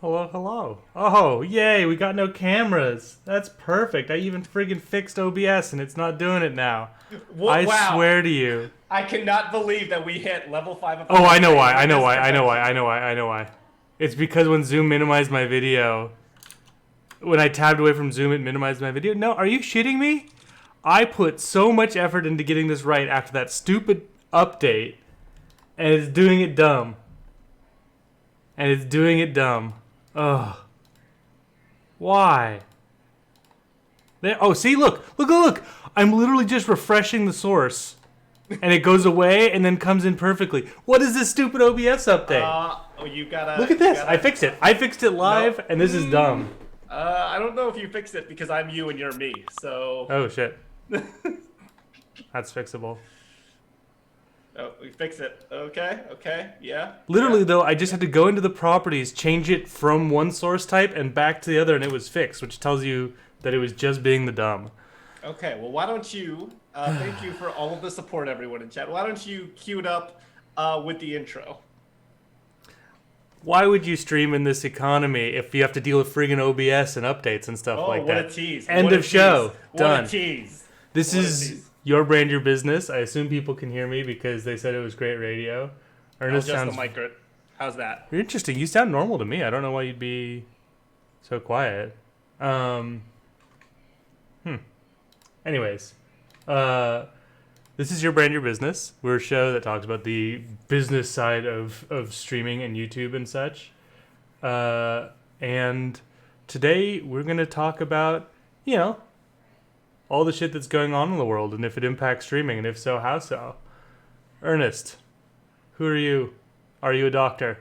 Hello, hello. Oh, yay, we got no cameras. That's perfect. I even friggin' fixed OBS and it's not doing it now. I Wow. swear to you. I cannot believe that we hit level 5 of Oh, I know why. perfection I in know this why. I know why. perfection. I know why. I know why. It's because when Zoom minimized my video, when I tabbed away from Zoom, it minimized my video. No, are you shitting me? I put so much effort into getting this right after that stupid update, and it's doing it dumb. And it's doing it dumb. Ugh. Why? There. Oh, see, look. I'm literally just refreshing the source, and it goes away and then comes in perfectly. What is this stupid OBS update? Oh, you gotta. Look at You this. I gotta. fixed it. I fixed it live, Nope. and this is dumb. I don't know if you fixed it because I'm you and you're me. So. Oh shit. That's fixable. Oh, we fix it. Okay. Okay. Yeah. Literally Yeah. though, I just had to go into the properties, change it from one source type and back to the other, and it was fixed, which tells you that it was just being the dumb. Okay. Well, why don't you? Thank you for all of the support, everyone in chat. Why don't you cue it up with the intro? Why would you stream in this economy if you have to deal with friggin' OBS and updates and stuff Oh, like what that? a tease! End What a of show. tease. Done. What a tease! This What a is tease. your brand, your business. I assume people can hear me because they said it was great radio. I'll Ernest adjust sounds the mic. How's that? You're interesting. You sound normal to me. I don't know why you'd be so quiet. Um. Anyways, this is your brand, your business. We're a show that talks about the business side of streaming and YouTube and such. And today we're gonna talk about all the shit that's going on in the world and if it impacts streaming and if so, how so. Ernest, who are you? Are you a doctor?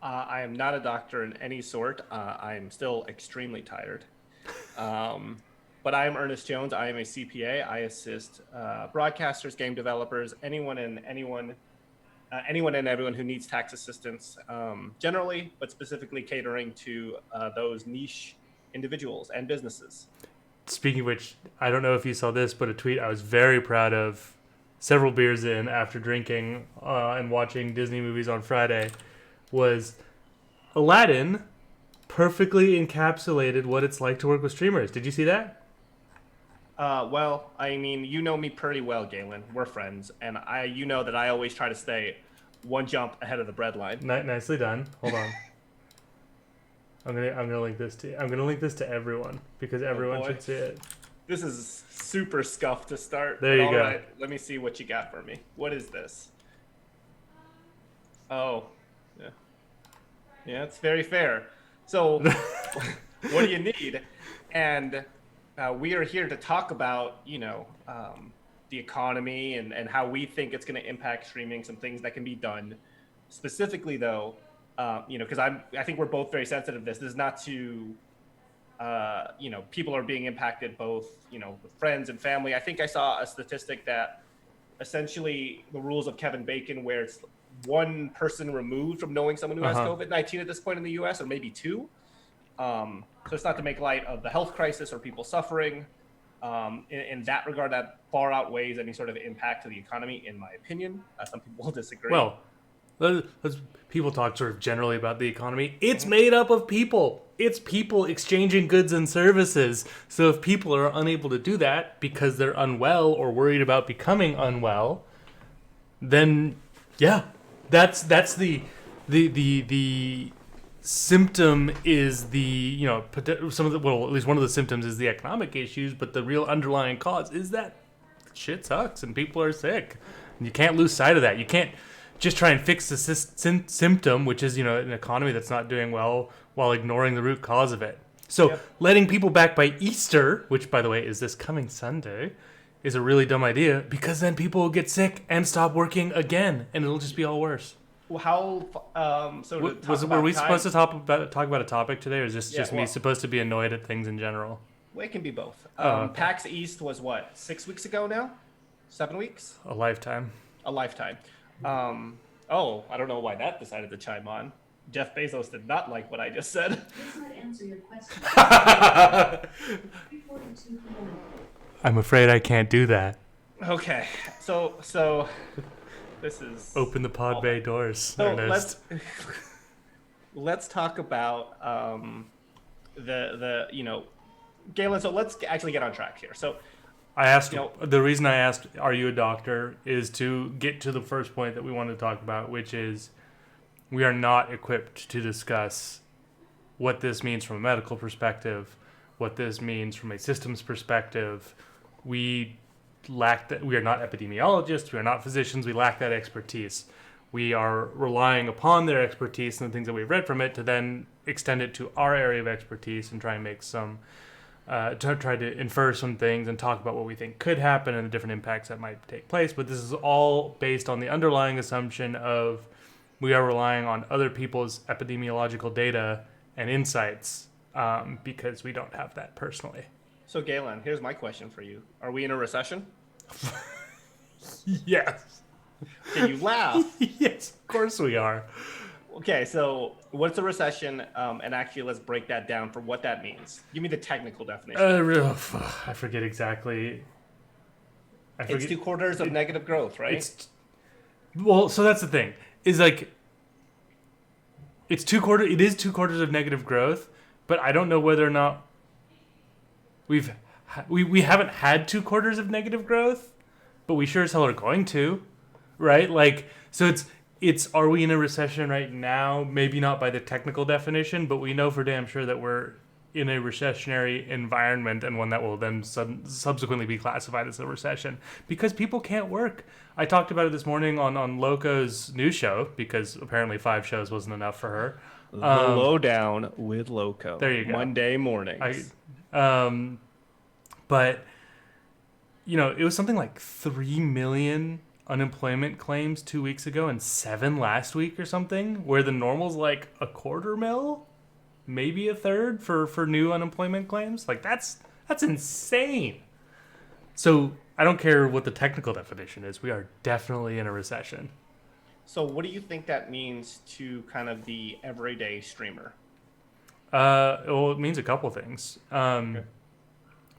I am not a doctor in any sort. I am still extremely tired. But I am Ernest Jones. I am a CPA. I assist broadcasters, game developers, anyone and everyone who needs tax assistance, generally, but specifically catering to those niche individuals and businesses. Speaking of which, I don't know if you saw this, but a tweet I was very proud of several beers in after drinking and watching Disney movies on Friday was Aladdin perfectly encapsulated what it's like to work with streamers. Did you see that? Well, I mean, you know me pretty well, Galen. We're friends, and you know that I always try to stay one jump ahead of the breadline. Nicely done. Hold on. I'm gonna link this to everyone because everyone should see it. This is super scuffed to start. There you go. All right, let me see what you got for me. What is this? Oh, yeah. Yeah, it's very fair. So, what do you need? And we are here to talk about, the economy and how we think it's going to impact streaming, some things that can be done. Specifically, though, because I think we're both very sensitive to this. This is not to, people are being impacted both, with friends and family. I think I saw a statistic that essentially the rules of Kevin Bacon, where it's one person removed from knowing someone who has COVID-19 at this point in the U.S., or maybe two. So it's not to make light of the health crisis or people suffering. In that regard, that far outweighs any sort of impact to the economy, in my opinion. Some people will disagree. Well, people talk sort of generally about the economy. It's made up of people. It's people exchanging goods and services. So if people are unable to do that because they're unwell or worried about becoming unwell, then yeah, that's the symptom is some of the, well, at least one of the symptoms is the economic issues, but the real underlying cause is that shit sucks and people are sick. And you can't lose sight of that. You can't just try and fix the symptom, which is, an economy that's not doing well, while ignoring the root cause of it. So letting people back by Easter, which, by the way, is this coming Sunday, is a really dumb idea because then people will get sick and stop working again, and it'll just be all worse. Well, Were we supposed to talk about a topic today, or is this just me supposed to be annoyed at things in general? Well, it can be both. Okay. PAX East was what, 6 weeks ago now? 7 weeks? A lifetime. A lifetime. I don't know why that decided to chime on. Jeff Bezos did not like what I just said. Does not answer your question. I'm afraid I can't do that. Okay, so this is Open the pod bay doors, so Ernest. let's talk about Galen. So let's actually get on track here. So I asked, the reason I asked, are you a doctor, is to get to the first point that we want to talk about, which is we are not equipped to discuss what this means from a medical perspective, what this means from a systems perspective. We lack that. We are not epidemiologists. We are not physicians. We lack that expertise. We are relying upon their expertise and the things that we've read from it to then extend it to our area of expertise and try and make some, to try to infer some things and talk about what we think could happen and the different impacts that might take place. But this is all based on the underlying assumption of we are relying on other people's epidemiological data and insights because we don't have that personally. So Galen, here's my question for you. Are we in a recession? Yes. Okay, you laugh. Yes, of course we are. Okay, so what's a recession? And actually, let's break that down for what that means. Give me the technical definition. I forget exactly. It's 2 quarters of negative growth, right? Well, so that's the thing. Is like it is 2 quarters of negative growth, but I don't know whether or not we haven't had 2 quarters of negative growth, but we sure as hell are going to, right? Like, so it's are we in a recession right now? Maybe not by the technical definition, but we know for damn sure that we're in a recessionary environment and one that will then subsequently be classified as a recession because people can't work. I talked about it this morning on Loco's news show because apparently 5 shows wasn't enough for her. The Lowdown with Loco. There you go. Monday mornings. But, it was something like 3 million unemployment claims 2 weeks ago and 7 last week or something, where the normal's like 250,000, maybe 1/3 for new unemployment claims. Like that's insane. So I don't care what the technical definition is. We are definitely in a recession. So what do you think that means to kind of the everyday streamer? Well, it means a couple things. Okay.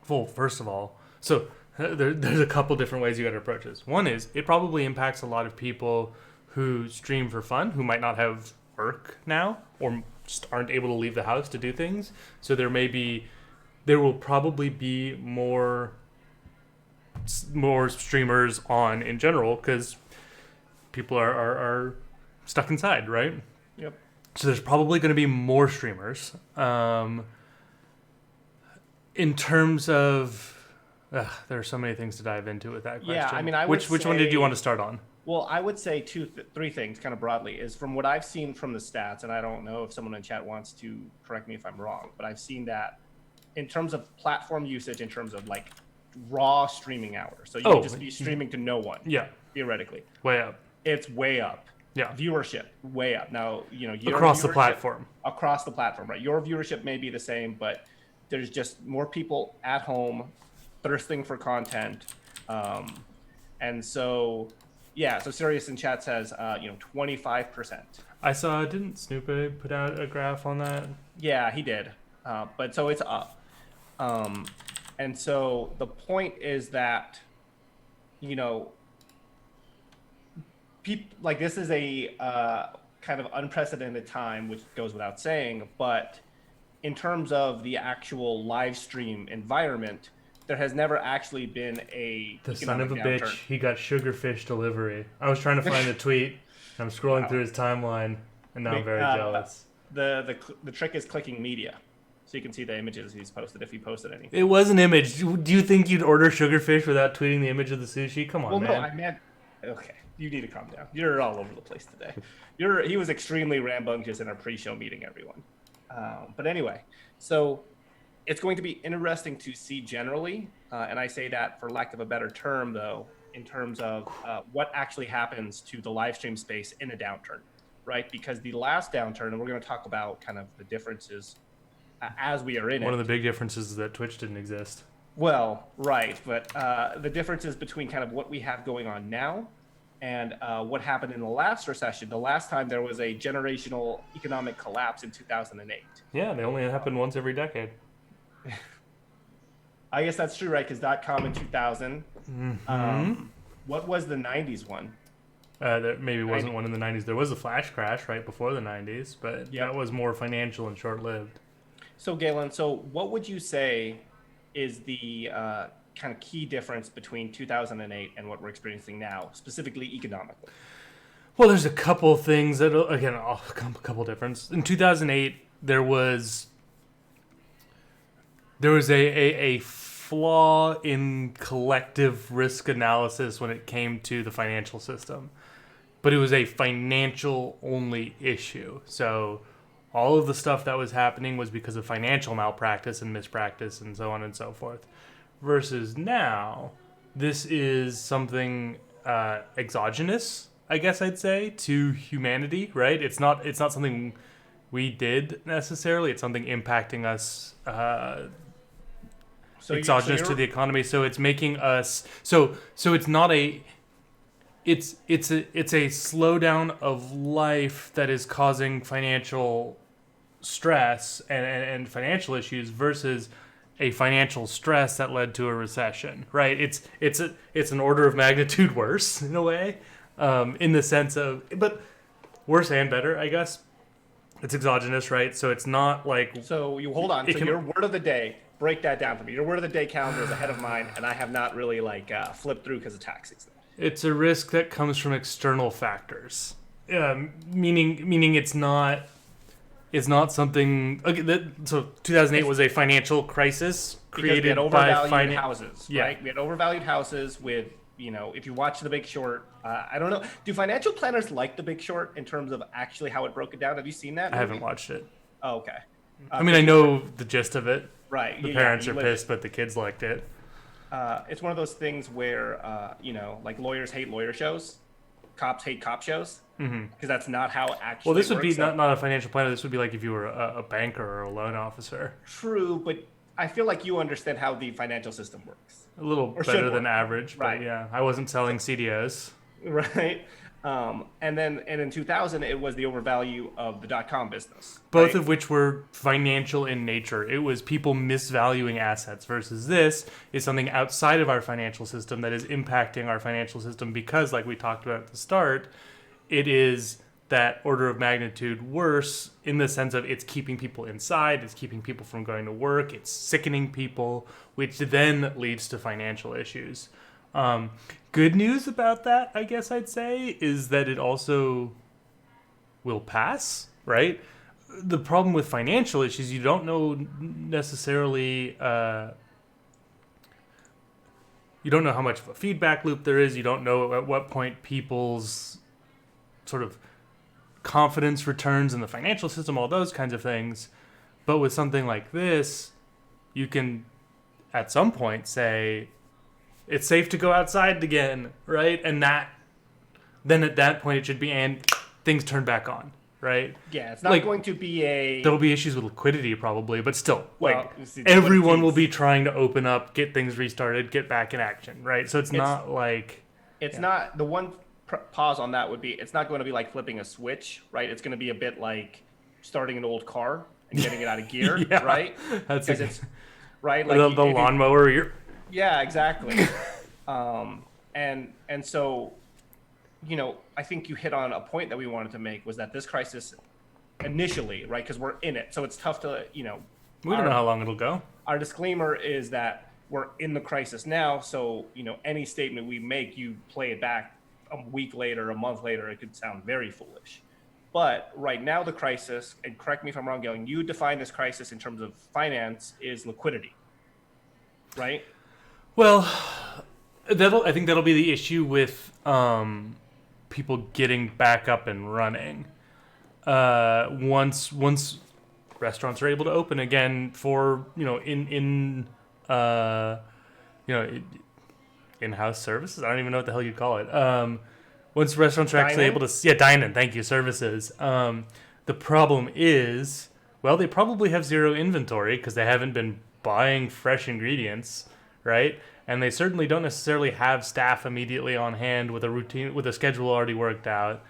Well, first of all, so there's a couple different ways you got to approach this. One is it probably impacts a lot of people who stream for fun, who might not have work now or just aren't able to leave the house to do things. So there will probably be more streamers on in general because people are stuck inside, right? Yep. So there's probably going to be more streamers. In terms of, there are so many things to dive into with that question. Yeah, I mean, which one did you want to start on? Well, I would say three things kind of broadly is from what I've seen from the stats, and I don't know if someone in chat wants to correct me if I'm wrong, but I've seen that in terms of platform usage, in terms of like raw streaming hours. So you can just be streaming to no one. Yeah. Theoretically. Way up. It's way up. Yeah. Viewership, way up. Now, your across the platform. Across the platform, right? Your viewership may be the same, but there's just more people at home thirsting for content. And so, yeah, so Sirius in chat says, 25%. I saw, didn't Snoop put out a graph on that? Yeah, he did. But so it's up. And so the point is that, like this is a kind of unprecedented time, which goes without saying, but in terms of the actual live stream environment, there has never actually been a the son of a downturn. Bitch. He got sugarfish delivery. I was trying to find the tweet. I'm scrolling through his timeline, and now I'm very jealous. The trick is clicking media, so you can see the images he's posted if he posted any. It was an image. Do you think you'd order sugarfish without tweeting the image of the sushi? Come on, man. Well, no, I meant. Okay, you need to calm down. You're all over the place today. He was extremely rambunctious in our pre-show meeting, everyone. But anyway, so it's going to be interesting to see generally, and I say that for lack of a better term, though, in terms of what actually happens to the live stream space in a downturn, right? Because the last downturn, and we're going to talk about kind of the differences as we are in One of the big differences is that Twitch didn't exist. Well, right, but the differences between kind of what we have going on now and what happened in the last recession, the last time there was a generational economic collapse in 2008. Yeah, they only happen once every decade. I guess that's true, right? Because .com in 2000. Mm-hmm. What was the 90s one? There maybe wasn't one in the 90s. There was a flash crash right before the 90s, but Yep. that was more financial and short-lived. So, Galen, so what would you say is the kind of key difference between 2008 and what we're experiencing now, specifically economically? Well, there's a couple things that, again, a couple difference. In 2008, there was a flaw in collective risk analysis when it came to the financial system. But it was a financial only issue. So all of the stuff that was happening was because of financial malpractice and mispractice and so on and so forth. Versus now, this is something exogenous, I guess I'd say, to humanity, right? It's not something we did necessarily. It's something impacting us exogenous to the economy. So it's making us so it's not a it's a slowdown of life that is causing financial stress and financial issues versus a financial stress that led to a recession, right? It's an order of magnitude worse in a way, in the sense of, but worse and better, I guess. It's exogenous, right? So it's not like. So you hold on. So your word of the day, break that down for me. Your word of the day calendar is ahead of mine, and I have not really flipped through because of tax season. It's a risk that comes from external factors, meaning it's not something. Okay, so 2008 was a financial crisis created because we had overvalued houses, yeah. Right? We had overvalued houses with, if you watch The Big Short, I don't know. Do financial planners like The Big Short in terms of actually how it broke it down? Have you seen that movie? I haven't watched it. Oh, okay. I mean, I know the gist of it. Right. The parents are pissed, but the kids liked it. It's one of those things where, like lawyers hate lawyer shows, cops hate cop shows, because that's not how it actually. Well, this would works. be not a financial planner. This would be like if you were a banker or a loan officer. True, but I feel like you understand how the financial system works. A little better than average, right? But yeah, I wasn't selling CDOs. Right. And in 2000, it was the overvalue of the .com business. Both of which were financial in nature. It was people misvaluing assets versus this is something outside of our financial system that is impacting our financial system because, like we talked about at the start, it is that order of magnitude worse in the sense of it's keeping people inside, it's keeping people from going to work, it's sickening people, which then leads to financial issues. Good news about that, I guess I'd say, is that it also will pass, right? The problem with financial issues, you don't know necessarily, you don't know how much of a feedback loop there is. You don't know at what point people's sort of confidence returns in the financial system, all those kinds of things. But with something like this, you can at some point say, it's safe to go outside again, right? And then at that point it should be, and things turn back on, right? Yeah, it's not going to be there'll be issues with liquidity probably, but still, everyone will be trying to open up, get things restarted, get back in action, right? So it's not like... It's not, the one pause on that would be, it's not going to be like flipping a switch, right? It's going to be a bit like starting an old car and getting it out of gear, yeah, right? That's it's, right? Like the lawnmower, Yeah, exactly. And so, I think you hit on a point that we wanted to make was that this crisis initially, right, because we're in it, so it's tough to, we don't know how long it'll go. Our disclaimer is that we're in the crisis now, so, any statement we make, you play it back a week later, a month later, it could sound very foolish. But right now the crisis, and correct me if I'm wrong, Galen, you define this crisis in terms of finance is liquidity, right? Well, I think that'll be the issue with people getting back up and running. Once restaurants are able to open again for in-house services. I don't even know what the hell you'd call it. Once restaurants are actually able to dine-in, thank you, services. The problem is, well, they probably have zero inventory because they haven't been buying fresh ingredients. Right? And they certainly don't necessarily have staff immediately on hand with a schedule already worked out.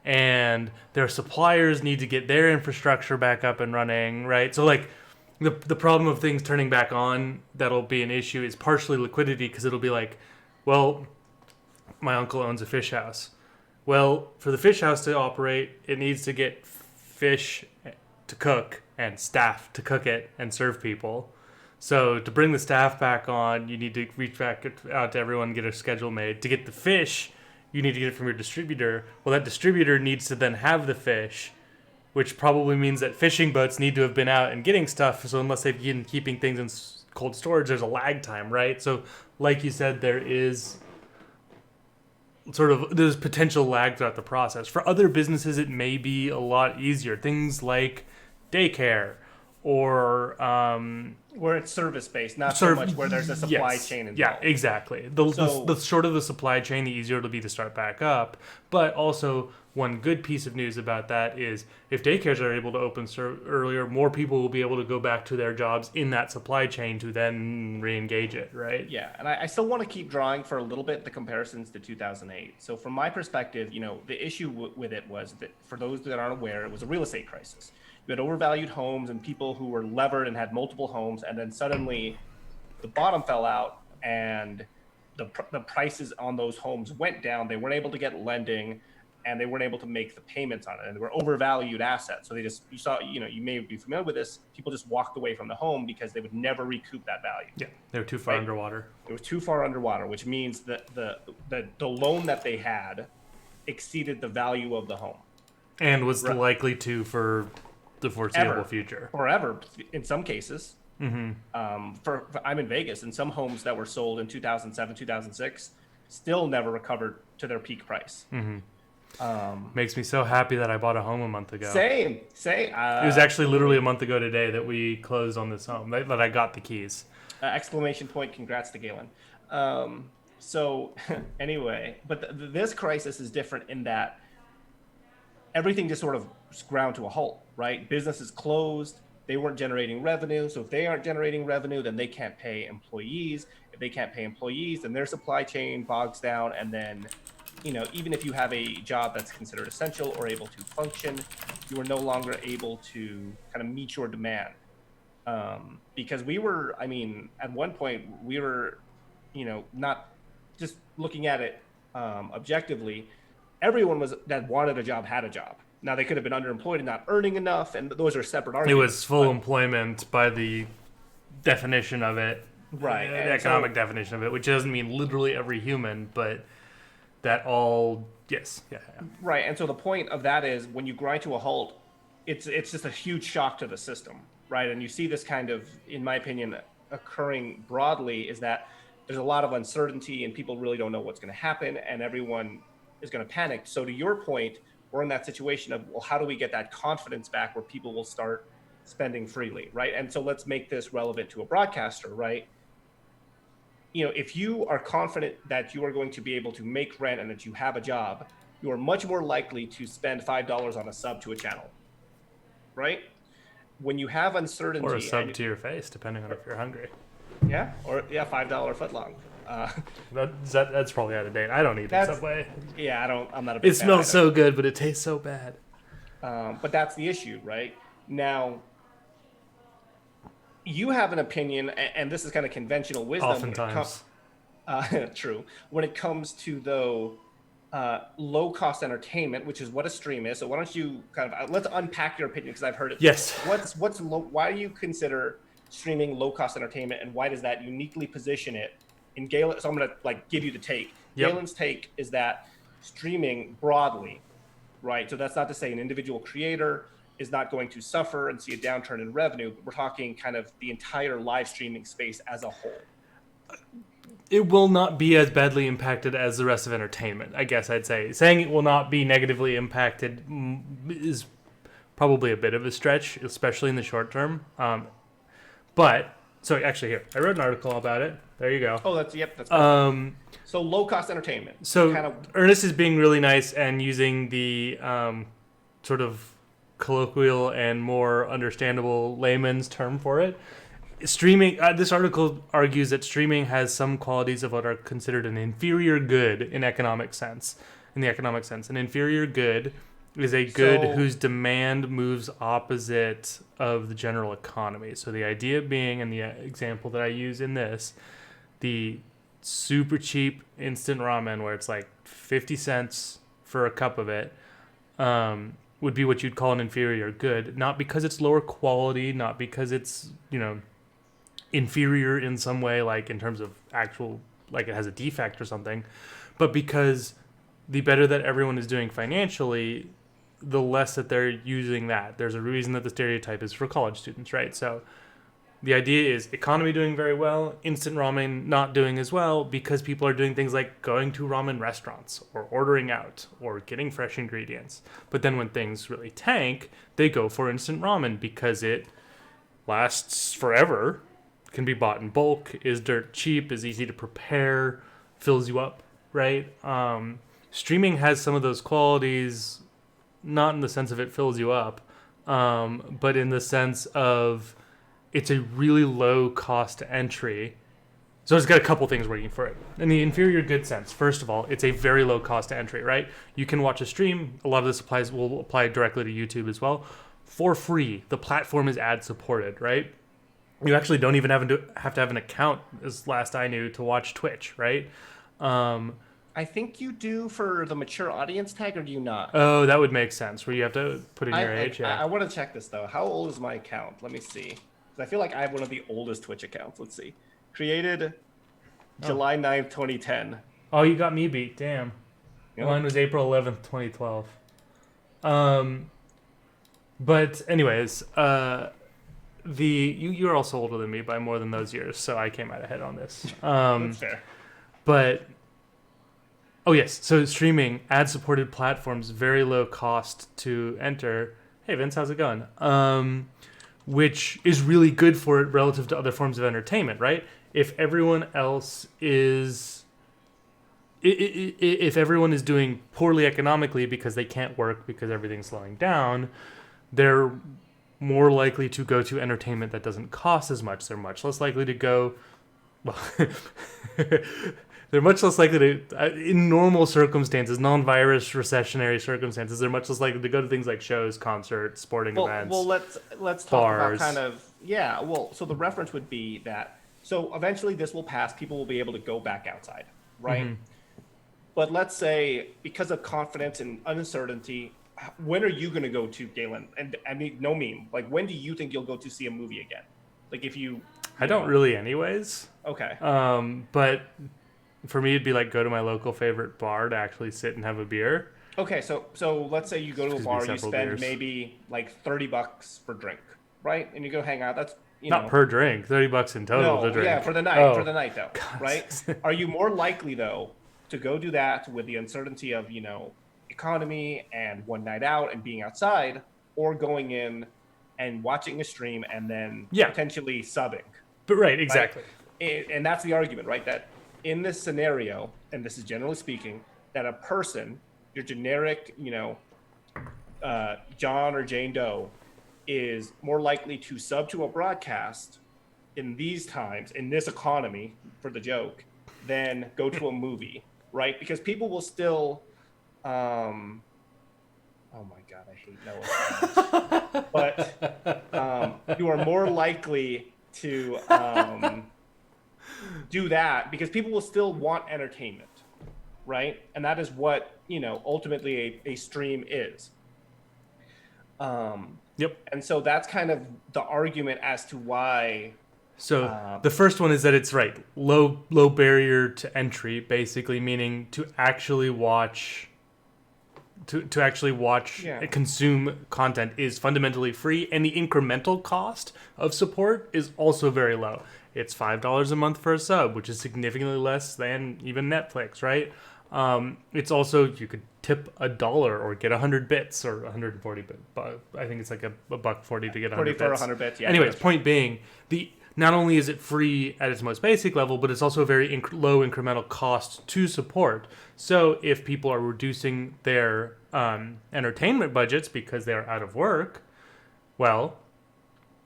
And their suppliers need to get their infrastructure back up and running, right? So the problem of things turning back on that'll be an issue is partially liquidity because it'll be like, well, my uncle owns a fish house. Well, for the fish house to operate, it needs to get fish to cook and staff to cook it and serve people. So to bring the staff back on, you need to reach back out to everyone, get a schedule made. To get the fish, you need to get it from your distributor. Well, that distributor needs to then have the fish, which probably means that fishing boats need to have been out and getting stuff. So unless they've been keeping things in cold storage, there's a lag time, right? So like you said, there's potential lag throughout the process. For other businesses, it may be a lot easier. Things like daycare or where it's service-based, not so much where there's a supply chain involved. Yeah, exactly. The shorter the supply chain, the easier it'll be to start back up. But also, one good piece of news about that is if daycares are able to open earlier, more people will be able to go back to their jobs in that supply chain to then re-engage it, right? Yeah, and I still want to keep drawing for a little bit the comparisons to 2008. So from my perspective, the issue with it was that, for those that aren't aware, it was a real estate crisis. You had overvalued homes and people who were levered and had multiple homes, and then suddenly the bottom fell out and the prices on those homes went down. They weren't able to get lending, and they weren't able to make the payments on it, and they were overvalued assets. So you may be familiar with this. People just walked away from the home because they would never recoup that value. Yeah, they were too far underwater. It was too far underwater, which means that the loan that they had exceeded the value of the home, and was likely to for the foreseeable future. Forever, in some cases. Mm-hmm. I'm in Vegas, and some homes that were sold in 2007, 2006 still never recovered to their peak price. Mm-hmm. Makes me so happy that I bought a home a month ago. Same. It was actually literally a month ago today that we closed on this home, that I got the keys. Exclamation point, congrats to Galen. So anyway, but this crisis is different in that everything just sort of ground to a halt, right? Businesses closed. They weren't generating revenue. So if they aren't generating revenue, then they can't pay employees. If they can't pay employees, then their supply chain bogs down. And then, even if you have a job that's considered essential or able to function, you are no longer able to kind of meet your demand. Because at one point we were, not just looking at it objectively, everyone that wanted a job had a job. Now, they could have been underemployed and not earning enough, and those are separate arguments. It was full employment by the definition of it, right? The economic definition of it, which doesn't mean literally every human, but that all, yes, yeah. Right, and so the point of that is when you grind to a halt, it's just a huge shock to the system, right? And you see this kind of, in my opinion, occurring broadly, is that there's a lot of uncertainty and people really don't know what's going to happen, and everyone is going to panic. So to your point, we're in that situation of, well, how do we get that confidence back where people will start spending freely, right? And so let's make this relevant to a broadcaster, right? If you are confident that you are going to be able to make rent and that you have a job, you are much more likely to spend $5 on a sub to a channel, right? When you have uncertainty, or a sub to your face, depending on if you're hungry. Yeah, or $5 footlong. That's probably out of date. I don't eat at Subway. Yeah, I'm not a big fan. It smells so good, but it tastes so bad. But that's the issue, right? Now, you have an opinion, and this is kind of conventional wisdom. Oftentimes. True. When it comes to, low-cost entertainment, which is what a stream is. So why don't you let's unpack your opinion, because I've heard it. Yes. Why do you consider streaming low-cost entertainment, and why does that uniquely position it in Galen? So I'm going to give you the take. Yep. Galen's take is that streaming broadly, right? So that's not to say an individual creator is not going to suffer and see a downturn in revenue, but we're talking kind of the entire live streaming space as a whole. It will not be as badly impacted as the rest of entertainment, I guess I'd say. Saying it will not be negatively impacted is probably a bit of a stretch, especially in the short term. So actually here, I wrote an article about it. There you go. Oh, that's so low-cost entertainment. So Ernest is being really nice and using the sort of colloquial and more understandable layman's term for it. Streaming, this article argues that streaming has some qualities of what are considered an inferior good in the economic sense. An inferior good is a good whose demand moves opposite of the general economy. So the idea being, and the example that I use in this, the super cheap instant ramen where it's like 50 cents for a cup of it would be what you'd call an inferior good, not because it's lower quality, not because it's, inferior in some way, like in terms of actual, like it has a defect or something, but because the better that everyone is doing financially, the less that they're using that. There's a reason that the stereotype is for college students, right? So the idea is economy doing very well, instant ramen not doing as well because people are doing things like going to ramen restaurants or ordering out or getting fresh ingredients. But then when things really tank, they go for instant ramen because it lasts forever, can be bought in bulk, is dirt cheap, is easy to prepare, fills you up, right? Streaming has some of those qualities, not in the sense of it fills you up, but in the sense of it's a really low cost entry. So it's got a couple things working for it. In the inferior good sense, first of all, it's a very low cost entry, right? You can watch a stream. A lot of this will apply directly to YouTube as well. For free. The platform is ad supported, right? You actually don't even have to have an account, as last I knew, to watch Twitch, right? I think you do for the mature audience tag, or do you not? Oh, that would make sense, where you have to put in your age. I want to check this, though. How old is my account? Let me see. 'Cause I feel like I have one of the oldest Twitch accounts. Let's see. Created July 9th, 2010. Oh, you got me beat. Damn. Yep. Mine was April 11th, 2012. But anyways, you're also older than me by more than those years, so I came out ahead on this. That's fair. But oh yes, so streaming, ad-supported platforms, very low cost to enter. Hey Vince, how's it going? Which is really good for it relative to other forms of entertainment, right? If everyone else is, if everyone is doing poorly economically because they can't work because everything's slowing down, they're more likely to go to entertainment that doesn't cost as much. They're much less likely to go. Well, they're much less likely to, in normal circumstances, non-virus recessionary circumstances, they're much less likely to go to things like shows, concerts, sporting events. Well, let's talk bars. about kind of, yeah. Well, so the reference would be that, so eventually this will pass. People will be able to go back outside, right? Mm-hmm. But let's say because of confidence and uncertainty, when are you going to go to, Galen? And I mean, no meme. Like, when do you think you'll go to see a movie again? Like, if you I don't really, anyways. Okay. But for me, it'd be like go to my local favorite bar to actually sit and have a beer. Okay, so let's say you go to a bar, you spend beers. Maybe like $30 per drink, right? And you go hang out. That's not per drink, $30 in total to drink. Yeah, for the night, though, God. Right? Are you more likely though to go do that with the uncertainty of economy and one night out and being outside, or going in and watching a stream and then potentially subbing? But right, exactly. Right? And that's the argument, right? That in this scenario, and this is generally speaking, that a person, your generic, John or Jane Doe, is more likely to sub to a broadcast in these times, in this economy, for the joke, than go to a movie, right? Because people will still, oh my God, I hate Noah. But you are more likely to do that because people will still want entertainment, right? And that is what, ultimately a stream is. Yep. And so that's kind of the argument as to why. So the first one is that it's right, low barrier to entry, basically meaning to actually watch, consume content is fundamentally free, and the incremental cost of support is also very low. It's $5 a month for a sub, which is significantly less than even Netflix, right? It's also, you could tip $1 or get 100 bits or 140 bits. I think it's like a $1.40 to get 100 bits. 100 bits, yeah. Anyways, point being, not only is it free at its most basic level, but it's also a very low incremental cost to support. So if people are reducing their entertainment budgets because they are out of work, well,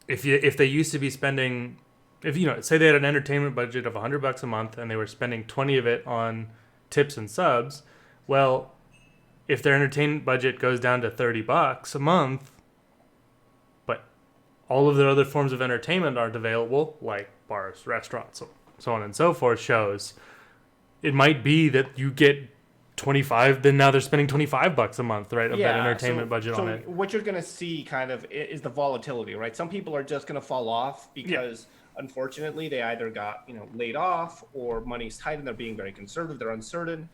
if they used to be spending, say they had an entertainment budget of $100 a month and they were spending 20 of it on tips and subs, well, if their entertainment budget goes down to $30 a month, but all of their other forms of entertainment aren't available, like bars, restaurants, so on and so forth, shows, it might be that you get $25, then now they're spending $25 a month, right, of that entertainment budget on it. What you're going to see kind of is the volatility, right? Some people are just going to fall off because unfortunately they either got, laid off or money's tight and they're being very conservative, they're uncertain.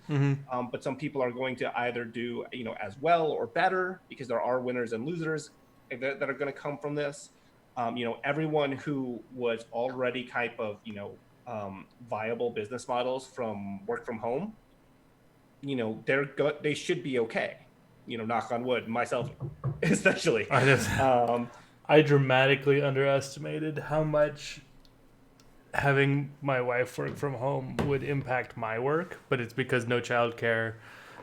But some people are going to either do, as well or better, because there are winners and losers that are going to come from this. Everyone who was already type of, viable business models from work from home, they should be okay. Knock on wood, myself especially. I dramatically underestimated how much having my wife work from home would impact my work, but it's because no childcare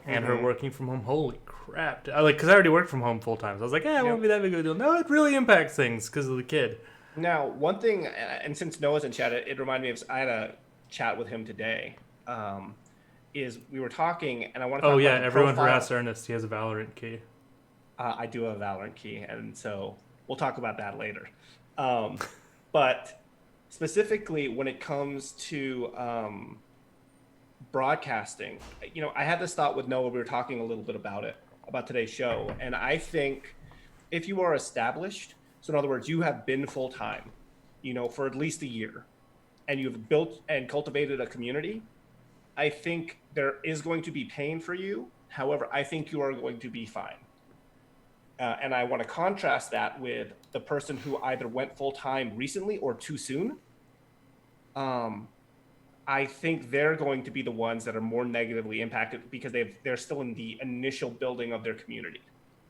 and her working from home. Holy crap! Because I already work from home full time, so I was like, it won't be that big of a deal. No, it really impacts things because of the kid. Now, one thing, and since Noah's in chat, it reminded me of, I had a chat with him today. Is we were talking, and I want to talk about the everyone profile. harass Ernest. He has a Valorant key. I do have a Valorant key, and so we'll talk about that later. But specifically, when it comes to broadcasting, I had this thought with Noah. We were talking a little bit about today's show, and I think if you are established, so in other words, you have been full time, for at least a year, and you've built and cultivated a community, I think there is going to be pain for you. However, I think you are going to be fine. And I want to contrast that with the person who either went full time recently or too soon. I think they're going to be the ones that are more negatively impacted because they're still in the initial building of their community,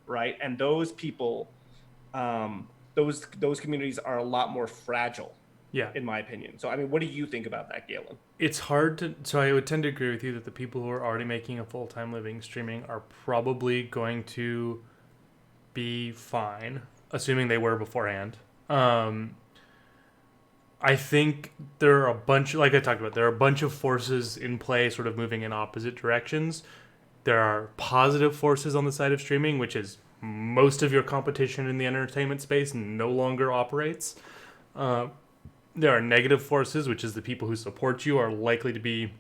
right? And those people, those communities are a lot more fragile. Yeah, in my opinion. So, what do you think about that, Galen? It's hard to... So I would tend to agree with you that the people who are already making a full-time living streaming are probably going to be fine, assuming they were beforehand. I think there are a bunch... Like I talked about, there are a bunch of forces in play sort of moving in opposite directions. There are positive forces on the side of streaming, which is most of your competition in the entertainment space no longer operates. There are negative forces, which is the people who support you are likely to be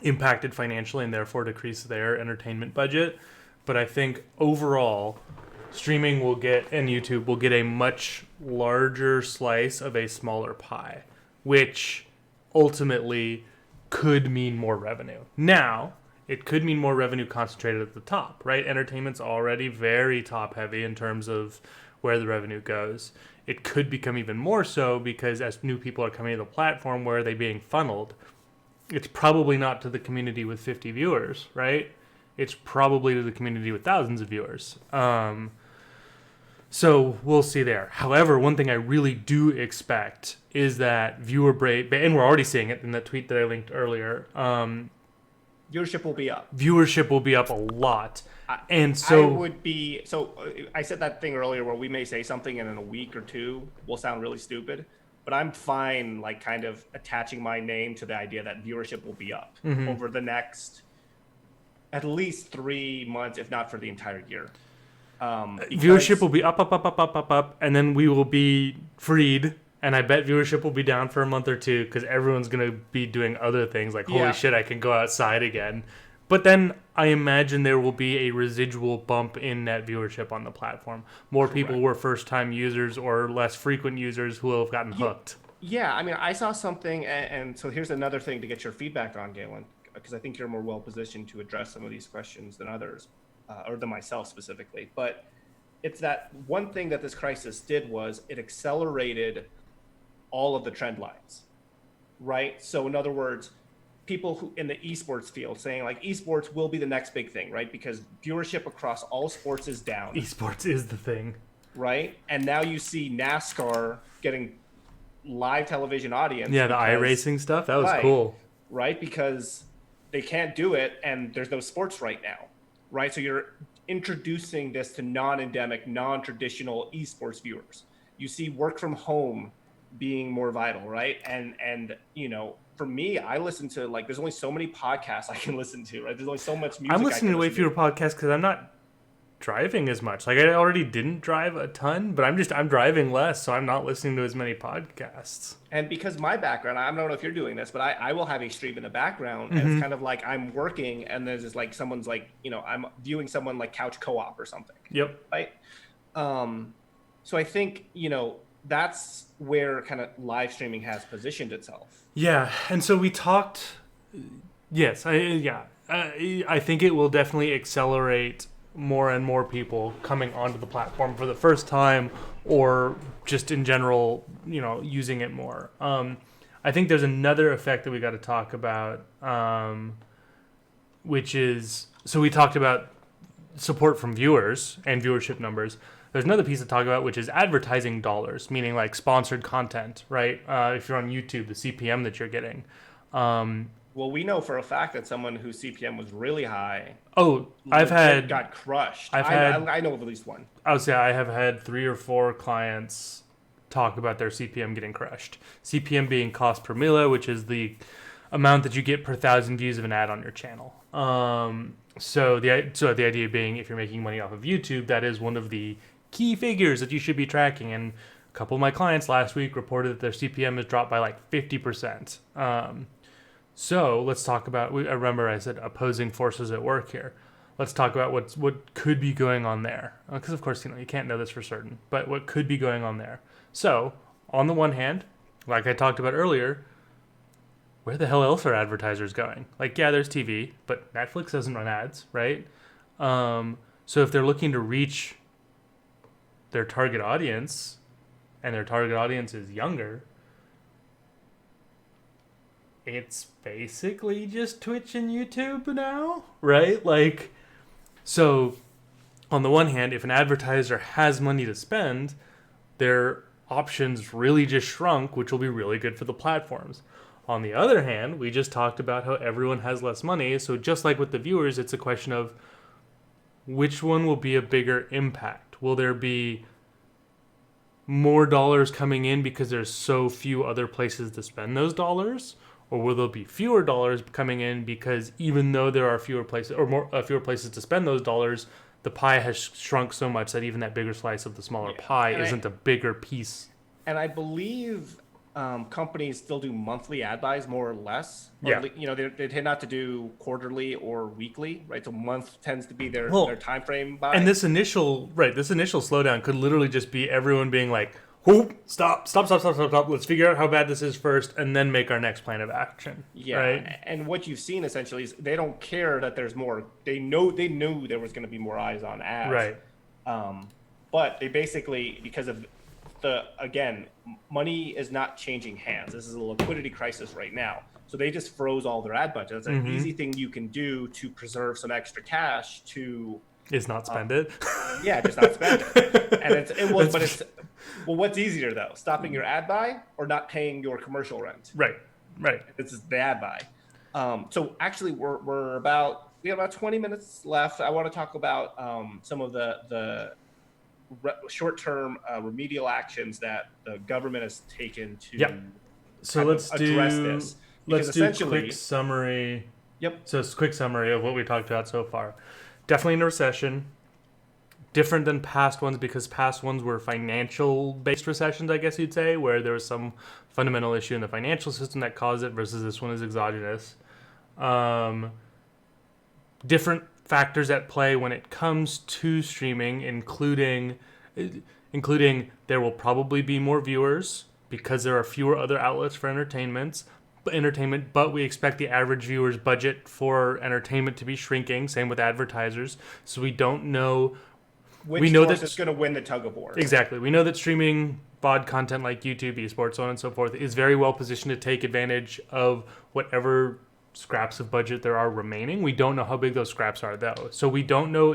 impacted financially and therefore decrease their entertainment budget. But I think overall, streaming and YouTube will get a much larger slice of a smaller pie, which ultimately could mean more revenue. Now, it could mean more revenue concentrated at the top, right? Entertainment's already very top heavy in terms of where the revenue goes. It could become even more so because as new people are coming to the platform, where are they being funneled? It's probably not to the community with 50 viewers, right? It's probably to the community with thousands of viewers. So we'll see there. However, one thing I really do expect is that viewer base, and we're already seeing it in that tweet that I linked earlier. Viewership will be up. Viewership will be up a lot. I said that thing earlier where we may say something and in a week or two will sound really stupid, but I'm fine kind of attaching my name to the idea that viewership will be up over the next at least 3 months, if not for the entire year. Viewership will be up, and then we will be freed. And I bet viewership will be down for a month or two because everyone's going to be doing other things like, holy shit, I can go outside again. But then I imagine there will be a residual bump in net viewership on the platform. More people were first-time users or less frequent users who will have gotten hooked. Yeah, I saw something, and so here's another thing to get your feedback on, Galen, because I think you're more well-positioned to address some of these questions than others, or than myself specifically. But it's that one thing that this crisis did was it accelerated all of the trend lines, right? So in other words, people who in the esports field saying esports will be the next big thing, right? Because viewership across all sports is down. Esports is the thing. Right? And now you see NASCAR getting live television audience. Yeah, the iRacing stuff, that was cool. Right? Because they can't do it and there's no sports right now, right? So you're introducing this to non-endemic, non-traditional esports viewers. You see work from home being more vital, right? And for me, I listen to there's only so many podcasts I can listen to, right? There's only so much music. I'm listening to way fewer podcasts because I'm not driving as much. Like, I already didn't drive a ton, but I'm driving less, so I'm not listening to as many podcasts. And because my background, I don't know if you're doing this, but I will have a stream in the background, and it's kind of like I'm working, and there's just like someone's like, I'm viewing someone like Couch Co-op or something. Yep. Right. So I think, that's where kind of live streaming has positioned itself. Yeah, and so we talked. Yes, I think it will definitely accelerate more and more people coming onto the platform for the first time, or just in general, using it more. I think there's another effect that we got to talk about, which is, so we talked about support from viewers and viewership numbers. There's another piece to talk about, which is advertising dollars, meaning like sponsored content, right? If you're on YouTube, the CPM that you're getting. Well, we know for a fact that someone whose CPM was really high. Oh, got crushed. I know of at least one. I would say I have had 3 or 4 clients talk about their CPM getting crushed. CPM being cost per mille, which is the amount that you get per 1,000 views of an ad on your channel. So the idea being, if you're making money off of YouTube, that is one of the key figures that you should be tracking. And a couple of my clients last week reported that their CPM has dropped by like 50%. So let's talk about, I remember I said opposing forces at work here. Let's talk about what could be going on there. Because of course, you can't know this for certain, but what could be going on there. So on the one hand, like I talked about earlier, where the hell else are advertisers going? Like, yeah, there's TV, but Netflix doesn't run ads, right? So if they're looking to reach their target audience, and their target audience is younger, it's basically just Twitch and YouTube now, right? Like, so on the one hand, if an advertiser has money to spend, their options really just shrunk, which will be really good for the platforms. On the other hand, we just talked about how everyone has less money, so just like with the viewers, it's a question of which one will be a bigger impact. Will there be more dollars coming in because there's so few other places to spend those dollars? Or will there be fewer dollars coming in because even though there are fewer places to spend those dollars, the pie has shrunk so much that even that bigger slice of the smaller pie isn't a bigger piece? And I believe companies still do monthly ad buys more or less. Yeah. They tend not to do quarterly or weekly, right? So month tends to be their time frame buy. And this initial slowdown could literally just be everyone being like, "Whoop, stop. Let's figure out how bad this is first and then make our next plan of action." Yeah. Right? And what you've seen essentially is they don't care that there's more. They knew there was going to be more eyes on ads. Right. But they basically, because of money is not changing hands. This is a liquidity crisis right now. So they just froze all their ad budgets. It's an easy thing you can do to preserve some extra cash is not spend it. Yeah, just not spend it. And what's easier though? Stopping your ad buy or not paying your commercial rent? Right. This is the ad buy. So actually we have about 20 minutes left. I want to talk about some of the short-term remedial actions that the government has taken to so address this. Let's do a quick summary. Yep. So it's a quick summary of what we talked about so far. Definitely in a recession. Different than past ones because past ones were financial-based recessions, I guess you'd say, where there was some fundamental issue in the financial system that caused it versus this one is exogenous. Different factors at play when it comes to streaming, including there will probably be more viewers because there are fewer other outlets for entertainment, but we expect the average viewer's budget for entertainment to be shrinking. Same with advertisers. So we don't know. We know that it's going to win the tug of war. Exactly. We know that streaming VOD content like YouTube, esports, so on and so forth, is very well positioned to take advantage of whatever scraps of budget there are remaining. We don't know how big those scraps are though. So we don't know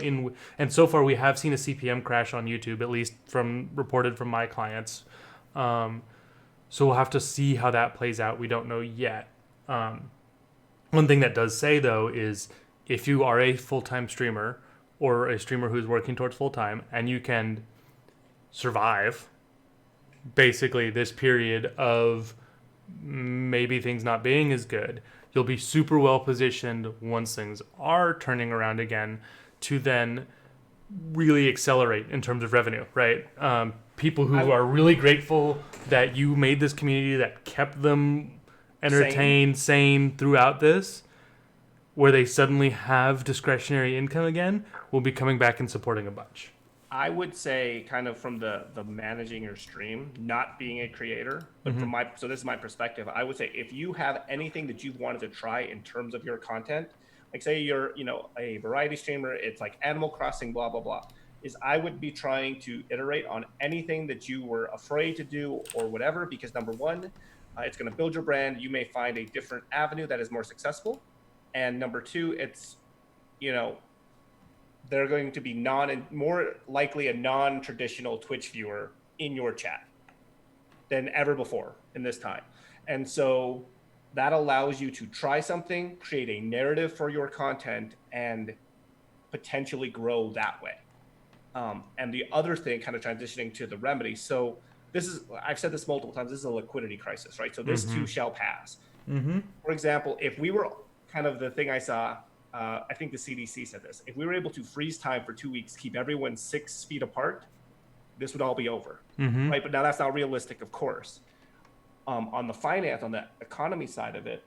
and so far we have seen a CPM crash on YouTube, at least reported from my clients. So we'll have to see how that plays out. We don't know yet. One thing that does say though is if you are a full-time streamer or a streamer who's working towards full-time and you can survive basically this period of maybe things not being as good, you'll be super well positioned once things are turning around again to then really accelerate in terms of revenue, right? People who are really grateful that you made this community that kept them entertained, sane throughout this, where they suddenly have discretionary income again, will be coming back and supporting a bunch. I would say, kind of from the managing your stream, not being a creator, but from so this is my perspective. I would say if you have anything that you've wanted to try in terms of your content, like say you're a variety streamer, it's like Animal Crossing, blah blah blah. Is I would be trying to iterate on anything that you were afraid to do or whatever, because number one, it's going to build your brand. You may find a different avenue that is more successful, and number two, it's they're going to be more likely a non-traditional Twitch viewer in your chat than ever before in this time. And so that allows you to try something, create a narrative for your content, and potentially grow that way. And the other thing, kind of transitioning to the remedy. So I've said this multiple times, this is a liquidity crisis, right? So this too shall pass. For example, if we were kind of the thing I saw, I think the CDC said this. If we were able to freeze time for 2 weeks, keep everyone 6 feet apart, this would all be over, right? But now that's not realistic, of course. On the economy side of it,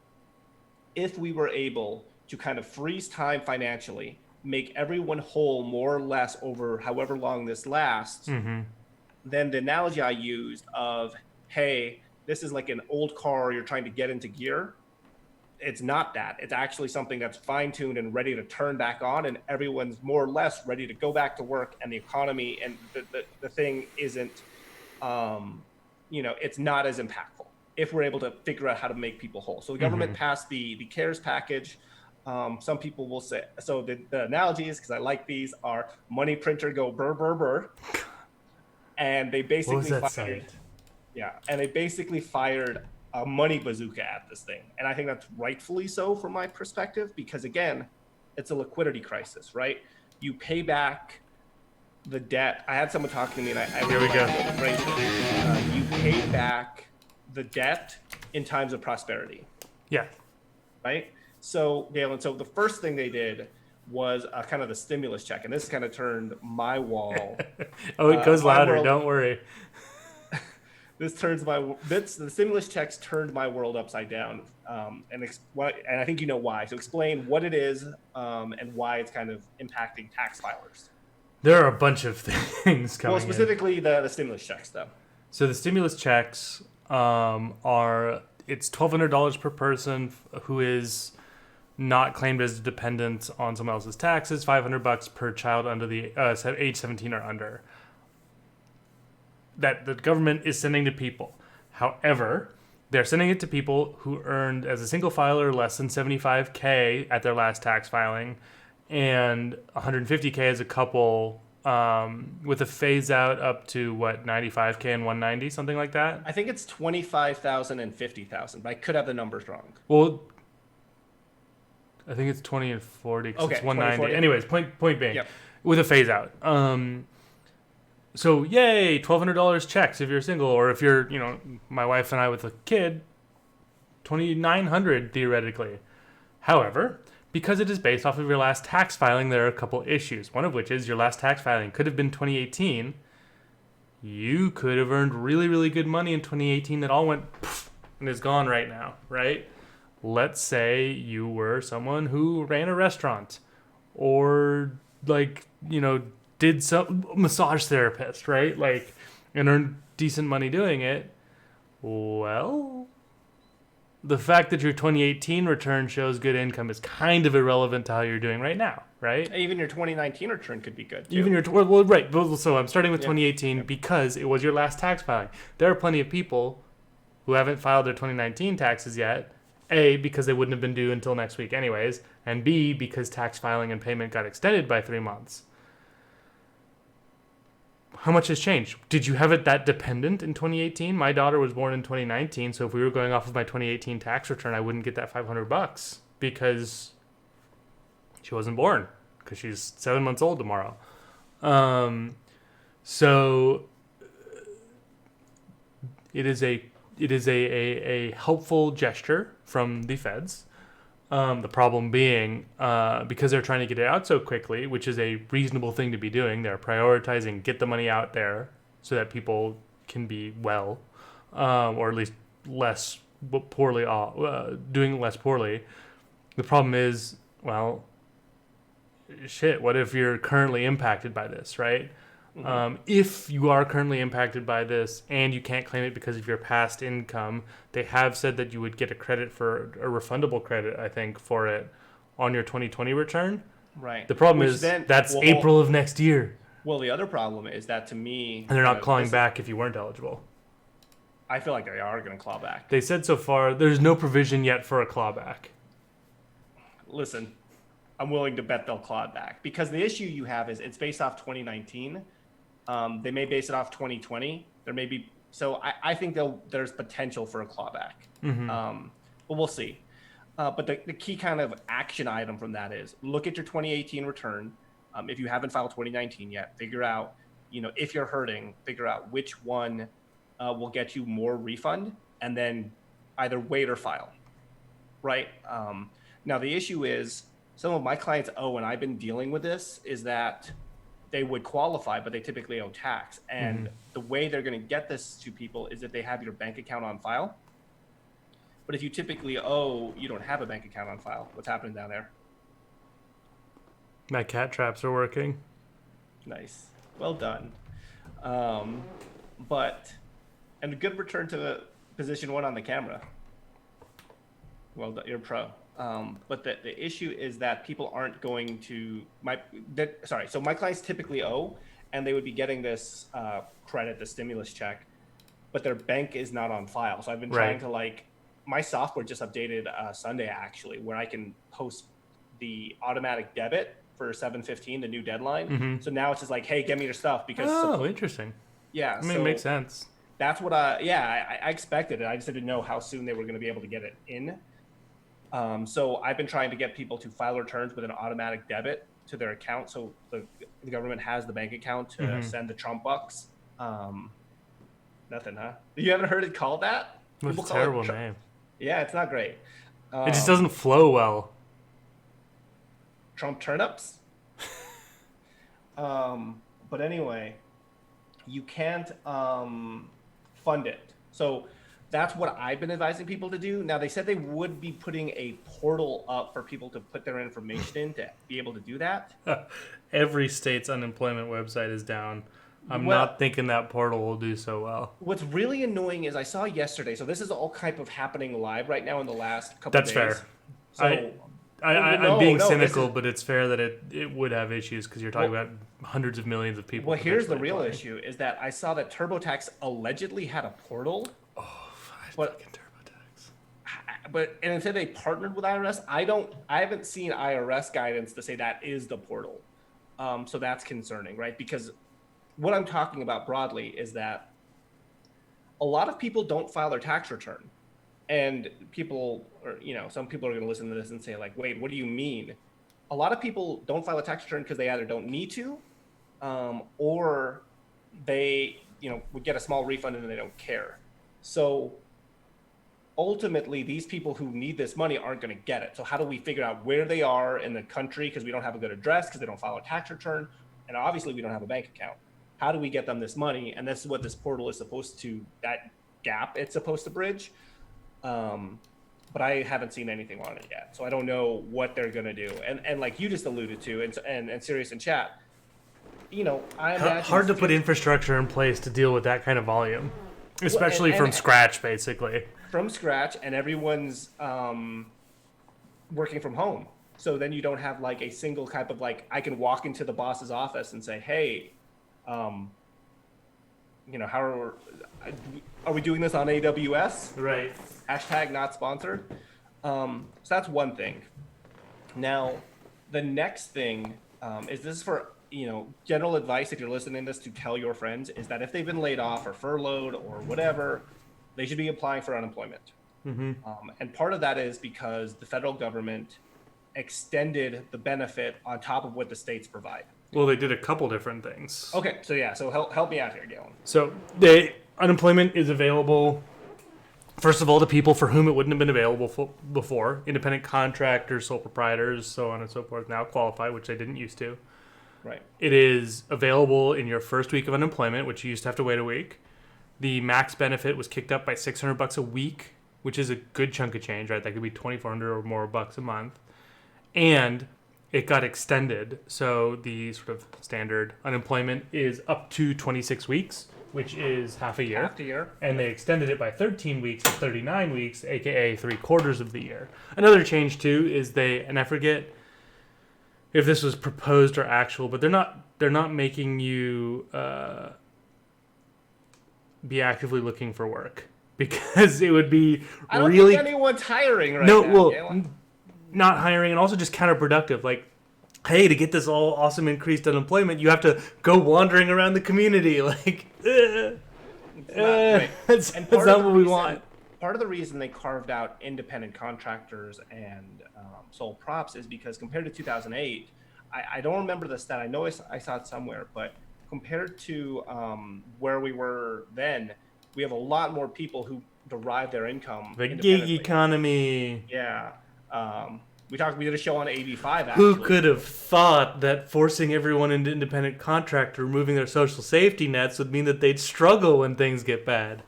if we were able to kind of freeze time financially, make everyone whole more or less over however long this lasts, then the analogy I used of, hey, this is like an old car you're trying to get into gear. It's not that. It's actually something that's fine-tuned and ready to turn back on, and everyone's more or less ready to go back to work, and the economy and the thing isn't, it's not as impactful if we're able to figure out how to make people whole. So the government passed the CARES package. Some people will say, so the analogy is, because I like these, are money printer go burr, burr, burr. And they basically fired a money bazooka at this thing. And I think that's rightfully so from my perspective, because again, it's a liquidity crisis, right? You pay back the debt. I had someone talking to me, and I really like the phrase, you pay back the debt in times of prosperity. Yeah. Right? So, Galen, so the first thing they did was kind of the stimulus check, and this kind of turned my wall. Oh, it goes louder, don't worry. The stimulus checks turned my world upside down, and I think you know why. So explain what it is and why it's kind of impacting tax filers. There are a bunch of things coming. Well, specifically the stimulus checks, though. So the stimulus checks it's $1,200 per person who is not claimed as dependent on someone else's taxes. $500 per child under the age 17 or under. That the government is sending to people. However, they're sending it to people who earned as a single filer less than $75K at their last tax filing, and $150K as a couple, with a phase out up to $95K and $190, something like that. I think it's $25,000 and $50,000, but I could have the numbers wrong. Well, I think it's 20 and 40 because it's 190. Anyways, point being, with a phase out. So yay, $1,200 checks if you're single, or if you're, my wife and I with a kid, $2,900 theoretically. However, because it is based off of your last tax filing, there are a couple issues. One of which is your last tax filing could have been 2018. You could have earned really, really good money in 2018 that all went poof and is gone right now, right? Let's say you were someone who ran a restaurant, or did some massage therapist, right? And earned decent money doing it. Well, the fact that your 2018 return shows good income is kind of irrelevant to how you're doing right now, right? Even your 2019 return could be good, too. Even your right. So I'm starting with 2018 because it was your last tax filing. There are plenty of people who haven't filed their 2019 taxes yet. A, because they wouldn't have been due until next week anyways, and B, because tax filing and payment got extended by 3 months. How much has changed? Did you have it that dependent in 2018? My daughter was born in 2019, so if we were going off of my 2018 tax return, I wouldn't get that $500 because she wasn't born, because she's 7 months old tomorrow. So it is a helpful gesture from the feds. The problem being, because they're trying to get it out so quickly, which is a reasonable thing to be doing, they're prioritizing get the money out there so that people can be well, or at least less poorly off, doing less poorly. The problem is, well, shit, what if you're currently impacted by this, right? If you are currently impacted by this and you can't claim it because of your past income, they have said that you would get a credit for a refundable credit, I think, for it on your 2020 return. Right. The problem Which is then, that's April of next year. Well, the other problem is that to me, And they're not clawing back if you weren't eligible. I feel like they are going to claw back. They said so far there's no provision yet for a clawback. Listen, I'm willing to bet they'll claw it back because the issue you have is it's based off 2019. They may base it off 2020. There may be, so I think there's potential for a clawback. But we'll see. But the key kind of action item from that is look at your 2018 return. If you haven't filed 2019 yet, figure out, if you're hurting, figure out which one will get you more refund, and then either wait or file. Right. Now the issue is some of my clients owe, and I've been dealing with this, is that they would qualify, but they typically owe tax. And the way they're going to get this to people is that they have your bank account on file. But if you typically owe, you don't have a bank account on file. What's happening down there? My cat traps are working. Nice. Well done. And a good return to position 1 on the camera. Well done. You're pro. But the issue is that people aren't going to so my clients typically owe, and they would be getting this credit, the stimulus check, but their bank is not on file. So I've been trying to my software just updated Sunday actually, where I can post the automatic debit for 7/15, the new deadline. So now it's just like, hey, get me your stuff because interesting. Yeah, I mean, it makes sense. That's what I expected it. I just didn't know how soon they were going to be able to get it in. So I've been trying to get people to file returns with an automatic debit to their account. So the government has the bank account to send the Trump bucks. Nothing, huh? You haven't heard it called that? It's a terrible name. Yeah, it's not great. It just doesn't flow well. Trump turnips? But anyway, you can't fund it. So that's what I've been advising people to do. Now, they said they would be putting a portal up for people to put their information in to be able to do that. Every state's unemployment website is down. I'm not thinking that portal will do so well. What's really annoying is I saw yesterday, so this is all kind of happening live right now in the last couple of days. That's fair. So, I'm being cynical, but it's fair that it would have issues because you're talking about hundreds of millions of people. Well, here's the real issue, is that I saw that TurboTax allegedly had a portal. Fucking TurboTax. And instead they partnered with IRS. I haven't seen IRS guidance to say that is the portal. So that's concerning, right? Because what I'm talking about broadly is that a lot of people don't file their tax return. And people, or some people are going to listen to this and say, like, wait, what do you mean? A lot of people don't file a tax return because they either don't need to, or they, would get a small refund and they don't care. So ultimately, these people who need this money aren't going to get it. So how do we figure out where they are in the country because we don't have a good address, because they don't file a tax return, and obviously we don't have a bank account? How do we get them this money? And this is what this portal is supposed to, that gap it's supposed to bridge. But I haven't seen anything on it yet, so I don't know what they're gonna do. And like you just alluded to, and Sirius in chat, I imagine hard to put infrastructure in place to deal with that kind of volume, especially from scratch, basically. From scratch, and everyone's working from home, so then you don't have like a single type of like I can walk into the boss's office and say, hey, how are we doing this on AWS? Right. Hashtag not sponsored. So that's one thing. Now, the next thing is this is for, general advice if you're listening to this to tell your friends is that if they've been laid off or furloughed or whatever, they should be applying for unemployment. And part of that is because the federal government extended the benefit on top of what the states provide. Well, they did a couple different things. Okay, so help me out here, Galen. So unemployment is available First of all, the people for whom it wouldn't have been available before, independent contractors, sole proprietors, so on and so forth, now qualify, which they didn't used to. Right. It is available in your first week of unemployment, which you used to have to wait a week. The max benefit was kicked up by $600 a week, which is a good chunk of change, right? That could be $2,400 or more bucks a month. And it got extended. So the sort of standard unemployment is up to 26 weeks, which is half a year. Half a year. And they extended it by 13 weeks to 39 weeks, aka 3/4 of the year. Another change too is and I forget if this was proposed or actual, but they're not making you be actively looking for work, because it would be I don't really think anyone's hiring right now. Galen. not hiring, and also just counterproductive. Like, hey, to get this all awesome increased unemployment, you have to go wandering around the community. Like, that's not what we want. Part of the reason they carved out independent contractors and sole props is because compared to 2008, I don't remember the stat. I know I saw it somewhere, but compared to where we were then, we have a lot more people who derive their income. The gig economy. Yeah. We did a show on AB5, actually. Who could have thought that forcing everyone into independent contractor, removing their social safety nets, would mean that they'd struggle when things get bad?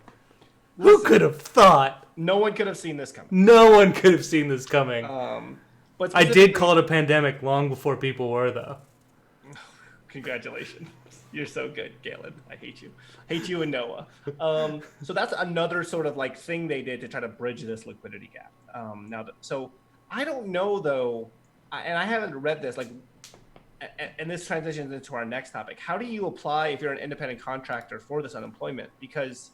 Who could have thought? No one could have seen this coming. No one could have seen this coming. But I did call it a pandemic long before people were, though. Congratulations. You're so good, Galen. I hate you. Hate you and Noah. So that's another sort of like thing they did to try to bridge this liquidity gap. So I don't know, though, and I haven't read this, like, and this transitions into our next topic. How do you apply if you're an independent contractor for this unemployment? Because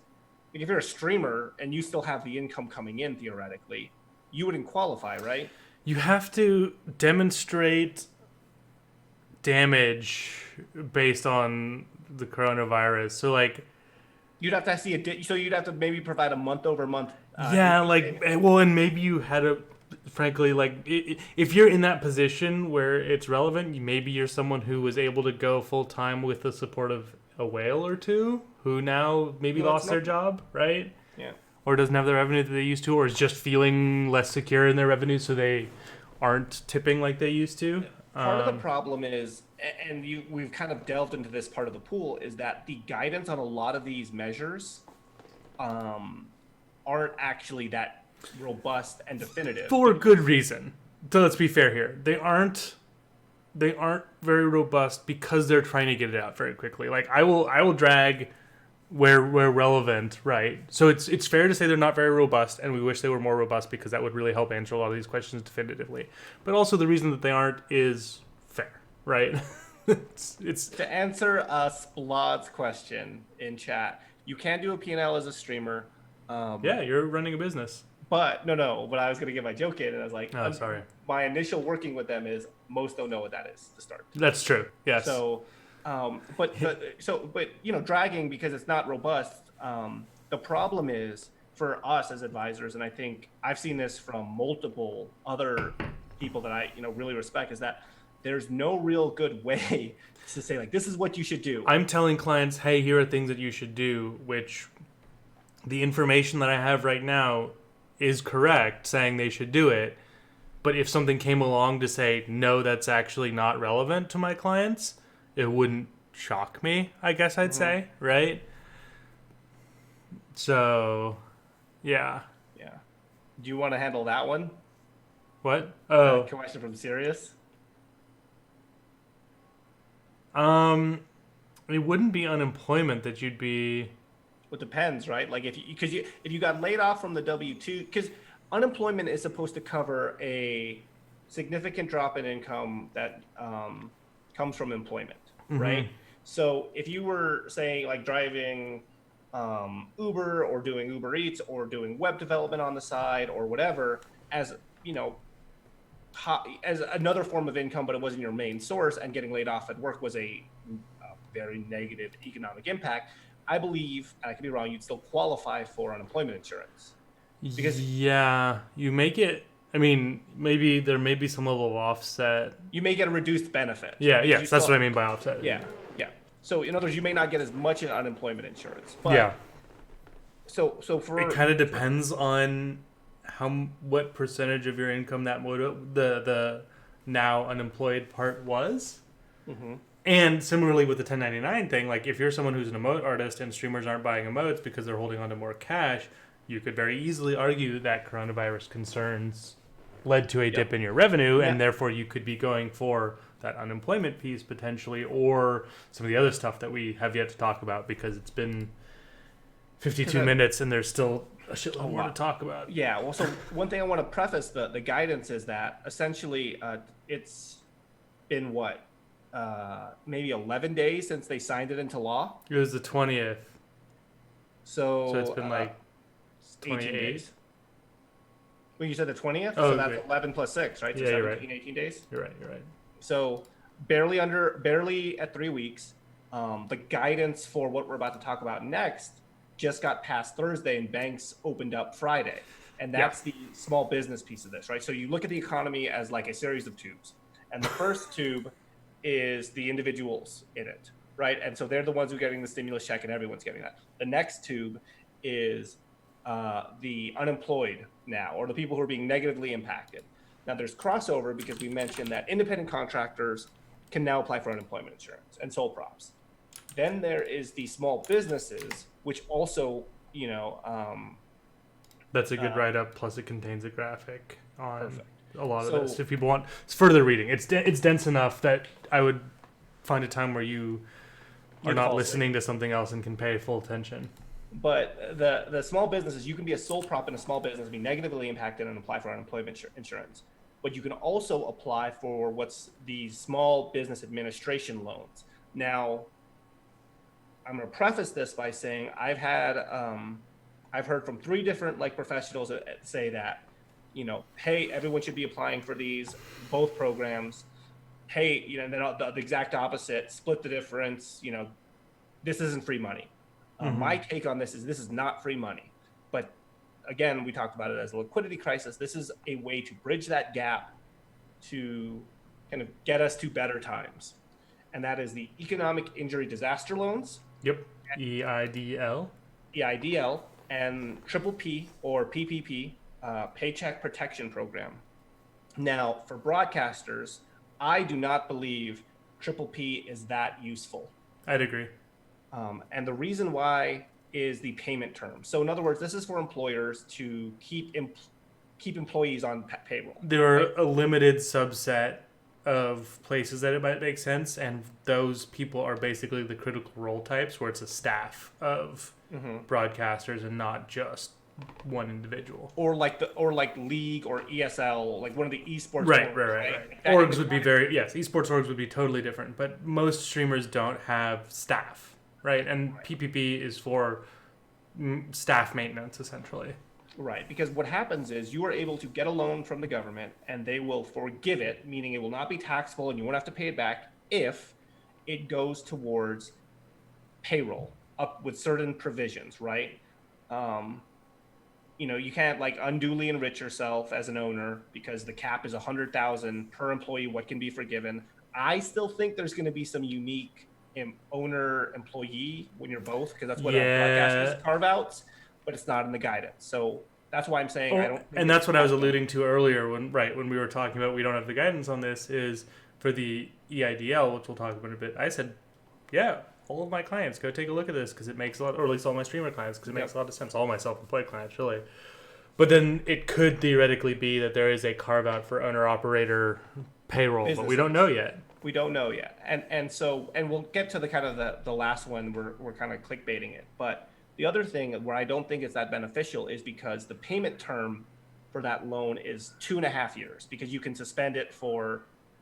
if you're a streamer and you still have the income coming in, theoretically, you wouldn't qualify, right? You have to demonstrate damage based on the coronavirus. So, like, you'd have to see so you'd have to maybe provide a month-over-month. And maybe you had frankly, like, if you're in that position where it's relevant, maybe you're someone who was able to go full time with the support of a whale or two, who now maybe lost their job, right? Yeah. Or doesn't have the revenue that they used to, or is just feeling less secure in their revenue, so they aren't tipping like they used to. Part of the problem is, and we've kind of delved into this part of the pool, is that the guidance on a lot of these measures aren't actually that robust and definitive. For good reason. So let's be fair here. They aren't very robust because they're trying to get it out very quickly. Like, I will drag where relevant, right? So it's fair to say they're not very robust, and we wish they were more robust, because that would really help answer a lot of these questions definitively. But also the reason that they aren't is fair, right? it's to answer Splod's question in chat. You can do a P&L as a streamer. Yeah, you're running a business. But no. But I was going to get my joke in, and I was like, "Oh, sorry." My initial working with them is most don't know what that is to start. That's true. Yes. So, but dragging because it's not robust. The problem is for us as advisors, and I think I've seen this from multiple other people that I really respect, is that there's no real good way to say, like, this is what you should do. I'm telling clients, hey, here are things that you should do, which the information that I have right now is correct, saying they should do it. But if something came along to say, no, that's actually not relevant to my clients, it wouldn't shock me, I guess I'd say, right? So, yeah. Yeah. Do you want to handle that one? What? Oh. Question from Sirius? It wouldn't be unemployment that you'd be... Well, it depends, right? Like, if you got laid off from the W-2, because unemployment is supposed to cover a significant drop in income that comes from employment, right? So if you were saying, like, driving Uber or doing Uber Eats or doing web development on the side or whatever, as as another form of income, but it wasn't your main source, and getting laid off at work was a very negative economic impact, I believe, and I could be wrong, you'd still qualify for unemployment insurance. Because you make it. I mean, maybe there may be some level of offset. You may get a reduced benefit. Yes, that's what I mean by offset. Yeah. So in other words, you may not get as much in unemployment insurance. But So for It kind of depends on what percentage of your income that the now unemployed part was. Mhm. And similarly with the 1099 thing, like if you're someone who's an emote artist and streamers aren't buying emotes because they're holding on to more cash, you could very easily argue that coronavirus concerns led to a dip in your revenue, and therefore you could be going for that unemployment piece potentially, or some of the other stuff that we have yet to talk about because it's been 52 minutes and there's still a shitload more to talk about. Yeah, well, so one thing I want to preface the guidance is that essentially it's been what, maybe 11 days since they signed it into law. It was the 20th. So it's been like 18 28 days. Well, you said the 20th, Oh, so that's great. 11 plus 6, right? So Yeah, you're 17, right. 18 days. You're right. So barely at 3 weeks. The guidance for what we're about to talk about next just got passed Thursday, and banks opened up Friday. And that's the small business piece of this, right? So you look at the economy as like a series of tubes. And the first tube is the individuals in it, right? And so they're the ones who are getting the stimulus check, and everyone's getting that. The next tube is the unemployed now, or the people who are being negatively impacted. Now there's crossover because we mentioned that independent contractors can now apply for unemployment insurance and sole props. Then there is the small businesses, which also, That's a good write-up, plus it contains a graphic on Perfect. a lot of this. If people want further reading, it's dense enough that I would find a time where you are not listening to something else and can pay full attention. But the small businesses, you can be a sole prop in a small business, be negatively impacted, and apply for unemployment insurance. But you can also apply for what's the Small Business Administration loans. Now, I'm going to preface this by saying I've heard from 3 different professionals say that, hey, everyone should be applying for these, both programs. Hey, then the exact opposite, split the difference. This isn't free money. My take on this is not free money. But again, we talked about it as a liquidity crisis. This is a way to bridge that gap to kind of get us to better times. And that is the Economic Injury Disaster Loans. Yep. EIDL. EIDL and PPP or PPP, Paycheck Protection Program. Now, for broadcasters, I do not believe PPP is that useful. I'd agree. And the reason why is the payment term. So in other words, this is for employers to keep employees on payroll. There are a limited subset of places that it might make sense, and those people are basically the critical role types where it's a staff of broadcasters and not just one individual. Or like league or ESL, like one of the esports right. Orgs would be esports orgs would be totally different, but most streamers don't have staff, right? And PPP is for staff maintenance essentially. Right, because what happens is you are able to get a loan from the government and they will forgive it, meaning it will not be taxable and you won't have to pay it back if it goes towards payroll up with certain provisions, right? You can't unduly enrich yourself as an owner because the cap is $100,000 per employee. What can be forgiven? I still think there's going to be some unique owner employee when you're both, because that's what broadcasters carve outs. But it's not in the guidance. So that's why I'm saying I don't think and that's what I was alluding to earlier when we were talking about we don't have the guidance on this, is for the EIDL, which we'll talk about in a bit. I said, yeah, all of my clients, go take a look at this because it makes a lot, or at least all my streamer clients, because it makes a lot of sense. All my self-employed clients, really. But then it could theoretically be that there is a carve-out for owner-operator payroll, but we don't know yet. We don't know yet. And we'll get to the kind of the last one. We're kind of clickbaiting it. But the other thing where I don't think it's that beneficial is because the payment term for that loan is 2.5 years, because you can suspend it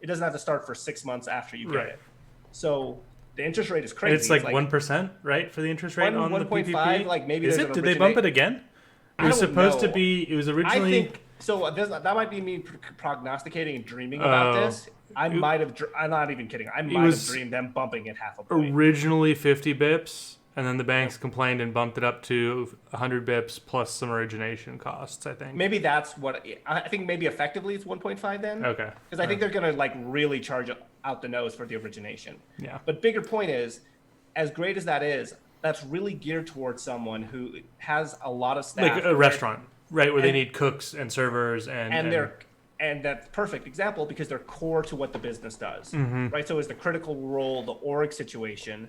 it doesn't have to start for 6 months after you get it. So the interest rate is crazy. And it's like 1%, right, for the interest rate on the PPP? 1.5, maybe is it? Did they bump it again? It was supposed to be. It was originally. I think so. That might be me prognosticating and dreaming about this. I'm not even kidding. I might have dreamed them bumping it half a point. Originally 50 bips. And then the banks complained and bumped it up to 100 bips plus some origination costs, I think. Maybe that's what I think. Maybe effectively it's 1.5 then. Okay. Because I think they're going to really charge out the nose for the origination. Yeah. But bigger point is, as great as that is, that's really geared towards someone who has a lot of staff. Like a restaurant, right, where they need cooks and servers and that's perfect example because they're core to what the business does, right? So as the critical role, the org situation,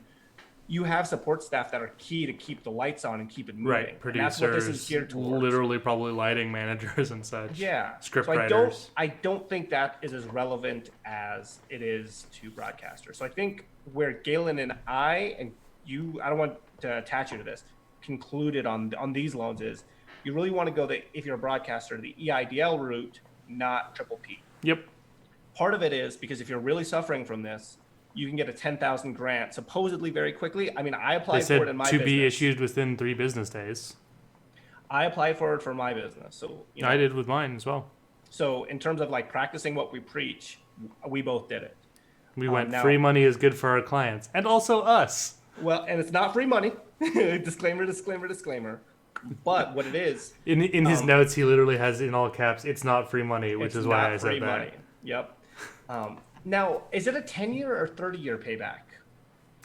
you have support staff that are key to keep the lights on and keep it moving. right, producers, and that's what this is geared towards. literally probably lighting managers and such. Yeah. Script so writers. I don't think that is as relevant as it is to broadcasters. So I think where Galen and I and you, I don't want to attach you to this, concluded on these loans is you really want to go if you're a broadcaster, the EIDL route, not triple P. Yep. Part of it is because if you're really suffering from this, you can get a 10,000 grant supposedly very quickly. I mean, I applied for it in my to business. be issued within 3 business days. I applied for it for my business. So I did with mine as well. So in terms of like practicing what we preach, we both did it. We went free money is good for our clients and also us. Well, and it's not free money. Disclaimer, disclaimer, disclaimer. But what it is... In his notes, he literally has in all caps, it's not free money, which is why I said that. Money. Yep. Now, is it a 10-year or 30-year payback?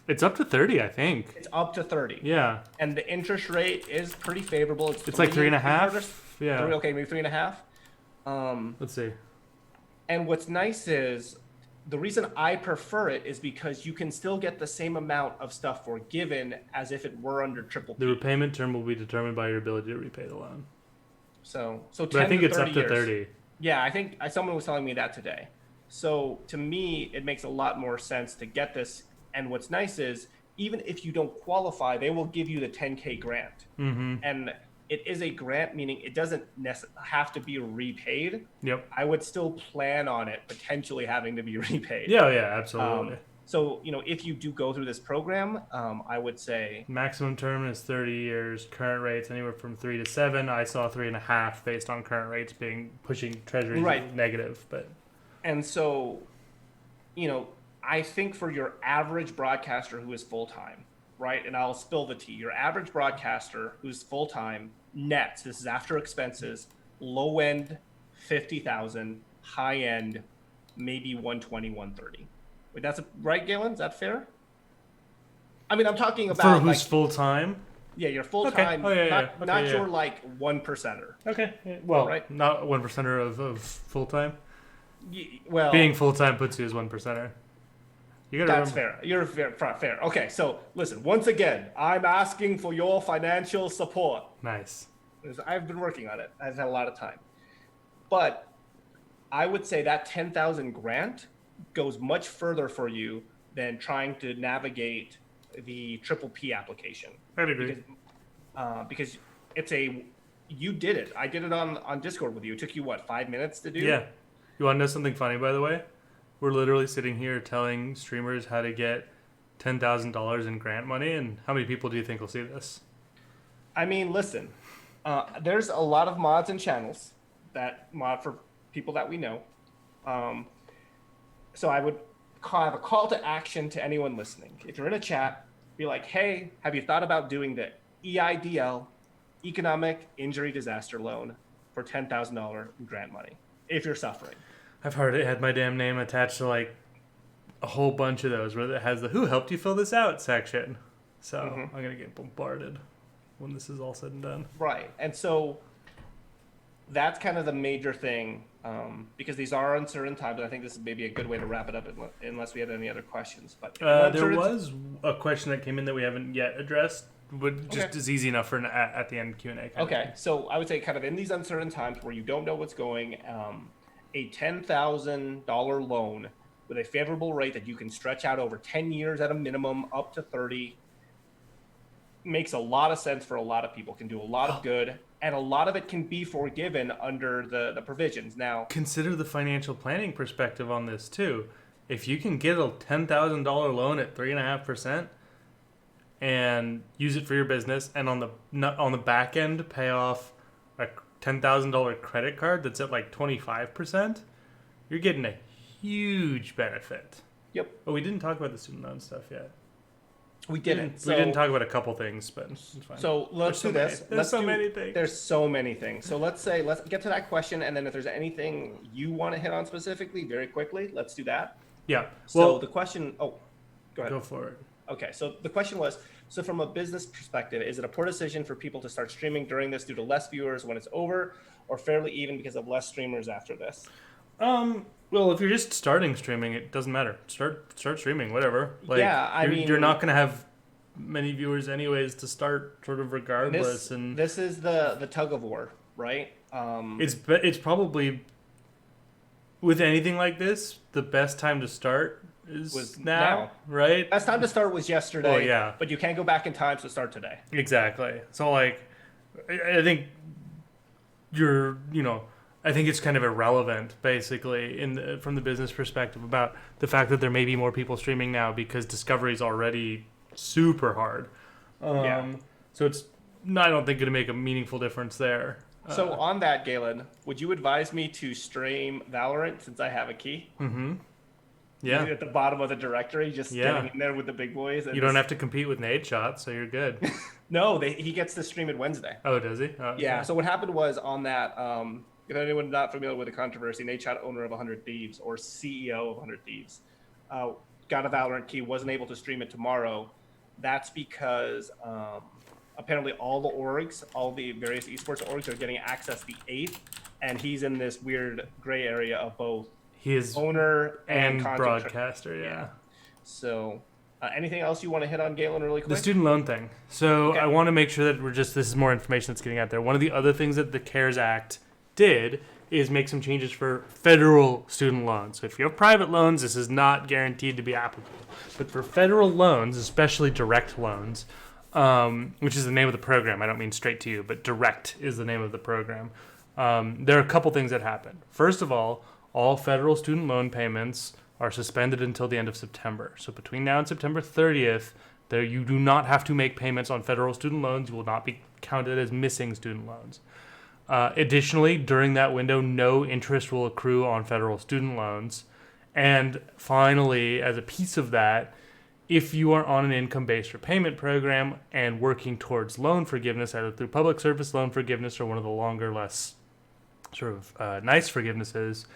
It's up to 30, I think. It's up to 30. Yeah. And the interest rate is pretty favorable. It's like 3.5. Yeah. Okay, maybe 3.5. Let's see. And what's nice is the reason I prefer it is because you can still get the same amount of stuff forgiven as if it were under triple P. The repayment term will be determined by your ability to repay the loan. So 10 but I think to it's 30 up to years. 30. Yeah, I think someone was telling me that today. So to me, it makes a lot more sense to get this. And what's nice is even if you don't qualify, they will give you the 10K grant. Mm-hmm. And it is a grant, meaning it doesn't have to be repaid. Yep. I would still plan on it potentially having to be repaid. Yeah, absolutely. So, if you do go through this program, I would say... Maximum term is 30 years. Current rates anywhere from 3 to 7. I saw 3.5 based on current rates pushing treasuries negative. And so, I think for your average broadcaster who is full-time, right? And I'll spill the tea. Your average broadcaster who's full-time, nets, this is after expenses, low end, 50,000, high end, maybe 120, 130. Wait, that's right, Galen? Is that fair? I mean, I'm talking about for who's full-time? Yeah, you're full-time, okay. not your like one percenter. Okay. Well, right? Not 1%er of full-time. Well, being full-time puts you as 1%er. That's fair. You're fair. Okay, so listen, once again, I'm asking for your financial support. Nice. I've been working on it. I've had a lot of time. But I would say that 10,000 grant goes much further for you than trying to navigate the triple P application. I'd agree. Because you did it. I did it on Discord with you. It took you, 5 minutes to do? Yeah. You want to know something funny, by the way? We're literally sitting here telling streamers how to get $10,000 in grant money, and how many people do you think will see this? I mean, listen, there's a lot of mods and channels that mod for people that we know. So I would have a call to action to anyone listening. If you're in a chat, be like, hey, have you thought about doing the EIDL, Economic Injury Disaster Loan, for $10,000 in grant money, if you're suffering? I've heard it had my damn name attached to like a whole bunch of those where it has the "Who helped you fill this out" section. So I'm gonna get bombarded when this is all said and done. Right, and so that's kind of the major thing, because these are uncertain times. I think this is maybe a good way to wrap it up, unless we had any other questions. But there was a question that came in that we haven't yet addressed. But just is easy enough for at the end Q&A. Okay, so I would say kind of in these uncertain times where you don't know what's going. A $10,000 loan with a favorable rate that you can stretch out over 10 years at a minimum, up to 30, makes a lot of sense for a lot of people, can do a lot of good, and a lot of it can be forgiven under the provisions. Now, consider the financial planning perspective on this too. If you can get a $10,000 loan at 3.5% and use it for your business, and on the back end pay off a $10,000 credit card that's at like 25%, you're getting a huge benefit. Yep. But we didn't talk about the student loan stuff yet. We didn't. We didn't talk about a couple things, but it's fine. So let's do this. There's so many things. There's so many things. So let's get to that question, and then if there's anything you want to hit on specifically, very quickly, let's do that. Yeah. So the question. Oh, go ahead. Go for it. Okay, so the question was, so from a business perspective, is it a poor decision for people to start streaming during this due to less viewers when it's over, or fairly even because of less streamers after this? Well, if you're just starting streaming, it doesn't matter. Start streaming, whatever. Like, Yeah, I mean, you're not gonna have many viewers anyways to start, sort of regardless. this is the tug of war, right? It's probably, with anything like this, the best time to start was now, right? Best time to start was yesterday. Oh, yeah. But you can't go back in time, so start today. Exactly. So, like, I think I think it's kind of irrelevant, basically, from the business perspective, about the fact that there may be more people streaming now because discovery is already super hard. So I don't think going to make a meaningful difference there. So on that, Galen, would you advise me to stream Valorant since I have a key? Mm-hmm. Yeah. At the bottom of the directory, just getting in there with the big boys. And you don't have to compete with Nate Shot, so you're good. No, he gets to stream it Wednesday. Oh, does he? Yeah. So what happened was on that, if anyone's not familiar with the controversy, Nate Shot, owner of 100 Thieves or CEO of 100 Thieves, got a Valorant key, wasn't able to stream it tomorrow. That's because apparently all the orgs, all the various esports orgs are getting access the 8th, and he's in this weird gray area of both. He is owner and broadcaster, yeah. So, anything else you want to hit on, Galen, really quick? The student loan thing. So I want to make sure that this is more information that's getting out there. One of the other things that the CARES Act did is make some changes for federal student loans. So if you have private loans, this is not guaranteed to be applicable. But for federal loans, especially direct loans, which is the name of the program. I don't mean straight to you, but direct is the name of the program. There are a couple things that happen. First of all federal student loan payments are suspended until the end of September. So between now and September 30th, you do not have to make payments on federal student loans. You will not be counted as missing student loans. Additionally, during that window, no interest will accrue on federal student loans. And finally, as a piece of that, if you are on an income-based repayment program and working towards loan forgiveness, either through public service loan forgiveness or one of the longer, less sort of nice forgivenesses,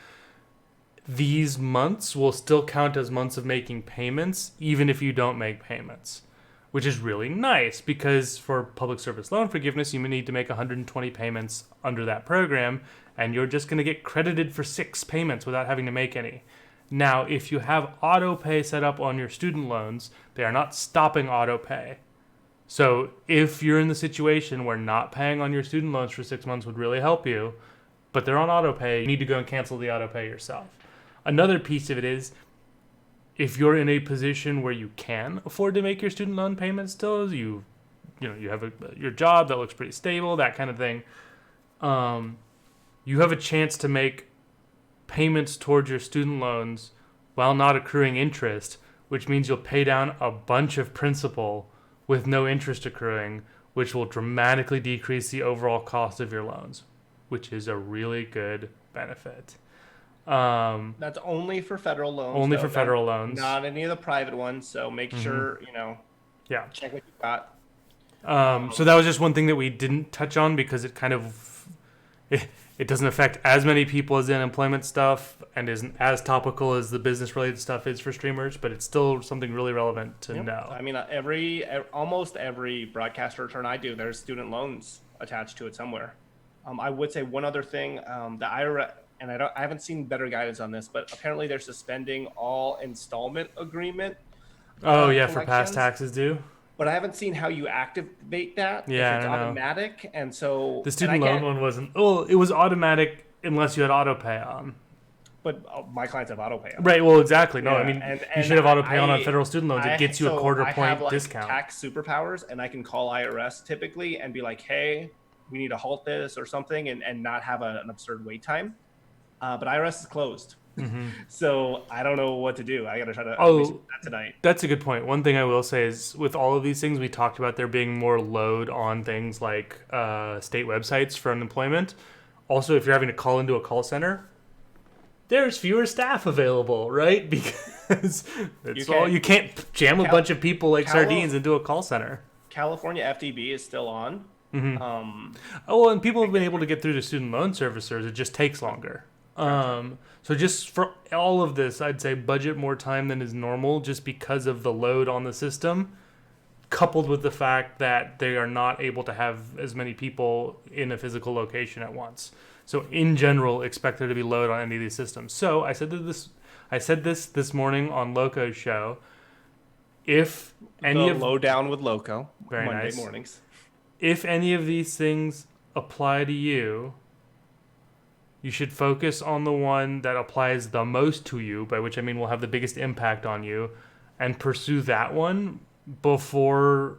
these months will still count as months of making payments, even if you don't make payments, which is really nice because for public service loan forgiveness, you may need to make 120 payments under that program, and you're just going to get credited for 6 payments without having to make any. Now, if you have auto pay set up on your student loans, they are not stopping auto pay. So if you're in the situation where not paying on your student loans for 6 months would really help you, but they're on auto pay, you need to go and cancel the auto pay yourself. Another piece of it is, if you're in a position where you can afford to make your student loan payments still, you have your job that looks pretty stable, that kind of thing, you have a chance to make payments towards your student loans while not accruing interest, which means you'll pay down a bunch of principal with no interest accruing, which will dramatically decrease the overall cost of your loans, which is a really good benefit. That's only for federal loans. Only for federal loans. Not any of the private ones, so make sure, check what you got. So that was just one thing that we didn't touch on because it kind of... It doesn't affect as many people as the unemployment stuff and isn't as topical as the business-related stuff is for streamers, but it's still something really relevant to know. I mean, almost every broadcaster return I do, there's student loans attached to it somewhere. I would say one other thing, the IRS, and I haven't seen better guidance on this, but apparently they're suspending all installment agreement. For past taxes due. But I haven't seen how you activate that. Yeah, if it's automatic, and so the student loan one wasn't. Oh, it was automatic unless you had auto pay on. But my clients have auto pay on. Right. Well, exactly. No, Yeah, I mean and you should have auto pay on federal student loans. It gets you a quarter I point have, discount. Tax superpowers, and I can call IRS typically and be like, "Hey, we need to halt this or something," and not have an absurd wait time. But IRS is closed. Mm-hmm. So I don't know what to do. I got to try to research that tonight. That's a good point. One thing I will say is with all of these things, we talked about there being more load on things like state websites for unemployment. Also, if you're having to call into a call center, there's fewer staff available, right? Because you can't jam a bunch of people like sardines into a call center. California FDB is still on. Mm-hmm. And people have been able to get through to student loan servicers. It just takes longer. So just for all of this, I'd say budget more time than is normal just because of the load on the system, coupled with the fact that they are not able to have as many people in a physical location at once. So in general, expect there to be load on any of these systems. So I said this morning on Loco's show. If any of Lowdown with Loco, very Monday nice. mornings. If any of these things apply to you, you should focus on the one that applies the most to you, by which I mean will have the biggest impact on you, and pursue that one before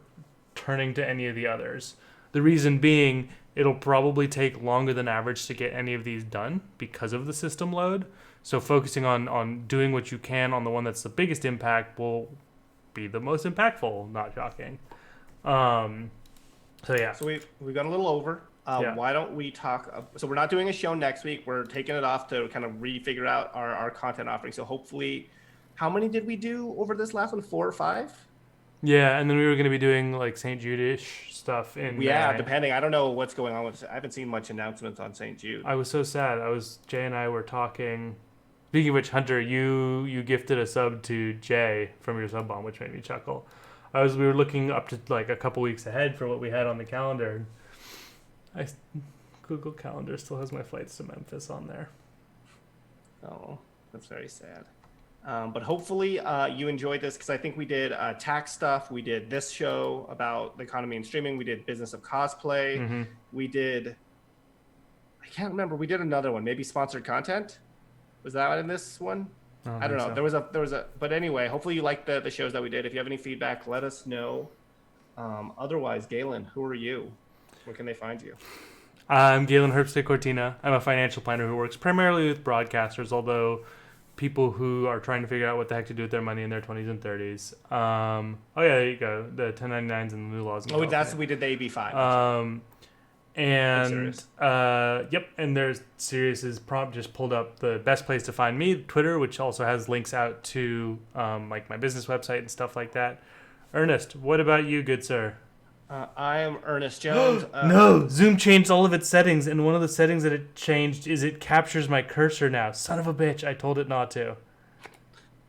turning to any of the others. The reason being, it'll probably take longer than average to get any of these done because of the system load. So focusing on doing what you can on the one that's the biggest impact will be the most impactful. Not shocking. So yeah. So we've gone a little over. Yeah. Why don't we talk? So we're not doing a show next week. We're taking it off to kind of refigure out our content offering. So hopefully, how many did we do over this last one? 4 or 5? Yeah, and then we were going to be doing like St. Jude-ish stuff in May. Depending. I don't know what's going on with. I haven't seen much announcements on St. Jude. I was so sad. Jay and I were talking. Speaking of which, Hunter, you gifted a sub to Jay from your sub bomb, which made me chuckle. We were looking up to like a couple weeks ahead for what we had on the calendar. Google Calendar still has my flights to Memphis on there. Oh, that's very sad. But hopefully you enjoyed this, because I think we did tax stuff. We did this show about the economy and streaming. We did business of cosplay. Mm-hmm. We did, I can't remember. We did another one, maybe sponsored content. Was that in this one? I don't know. So. There was a. But anyway, hopefully you liked the shows that we did. If you have any feedback, let us know. Otherwise, Galen, who are you? Where can they find you? I'm Galen Herbst Cortina. I'm a financial planner who works primarily with broadcasters, although people who are trying to figure out what the heck to do with their money in their 20s and 30s. Oh yeah, there you go. The 1099s and the new laws. Oh, that's we did the AB5. Yep. And there's Sirius's prompt just pulled up the best place to find me, Twitter, which also has links out to like my business website and stuff like that. Ernest, what about you, good sir? I am Ernest Jones. No, Zoom changed all of its settings, and one of the settings that it changed is it captures my cursor now. Son of a bitch, I told it not to.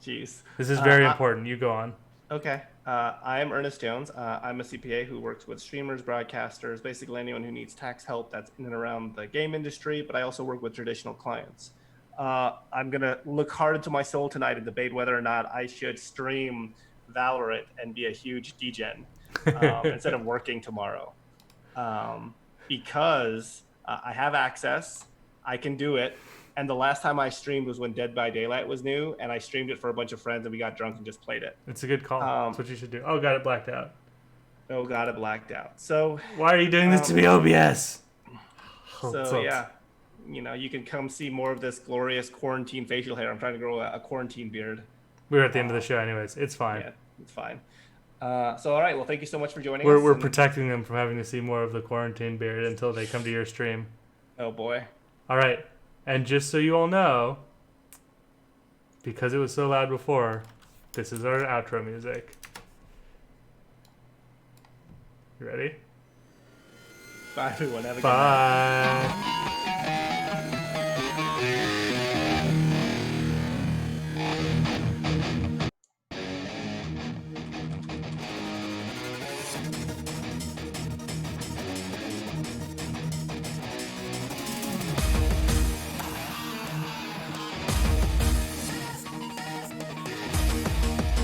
Jeez. This is very important. You go on. Okay. I am Ernest Jones. I'm a CPA who works with streamers, broadcasters, basically anyone who needs tax help that's in and around the game industry, but I also work with traditional clients. I'm going to look hard into my soul tonight and debate whether or not I should stream Valorant and be a huge degen instead of working tomorrow. Because I have access, I can do it. And the last time I streamed was when Dead by Daylight was new, and I streamed it for a bunch of friends, and we got drunk and just played it. It's a good call. That's what you should do. Oh, got it blacked out. Oh, got it blacked out. So why are you doing this to me, OBS? So yeah, you can come see more of this glorious quarantine facial hair. I'm trying to grow a quarantine beard. We're at the end of the show, anyways. It's fine. Yeah, it's fine. So all right, well, thank you so much for joining us. We're protecting them from having to see more of the quarantine beard until they come to your stream. Oh boy. All right. And just so you all know, because it was so loud before, this is our outro music. You ready? Bye, everyone. Have a good night. Bye.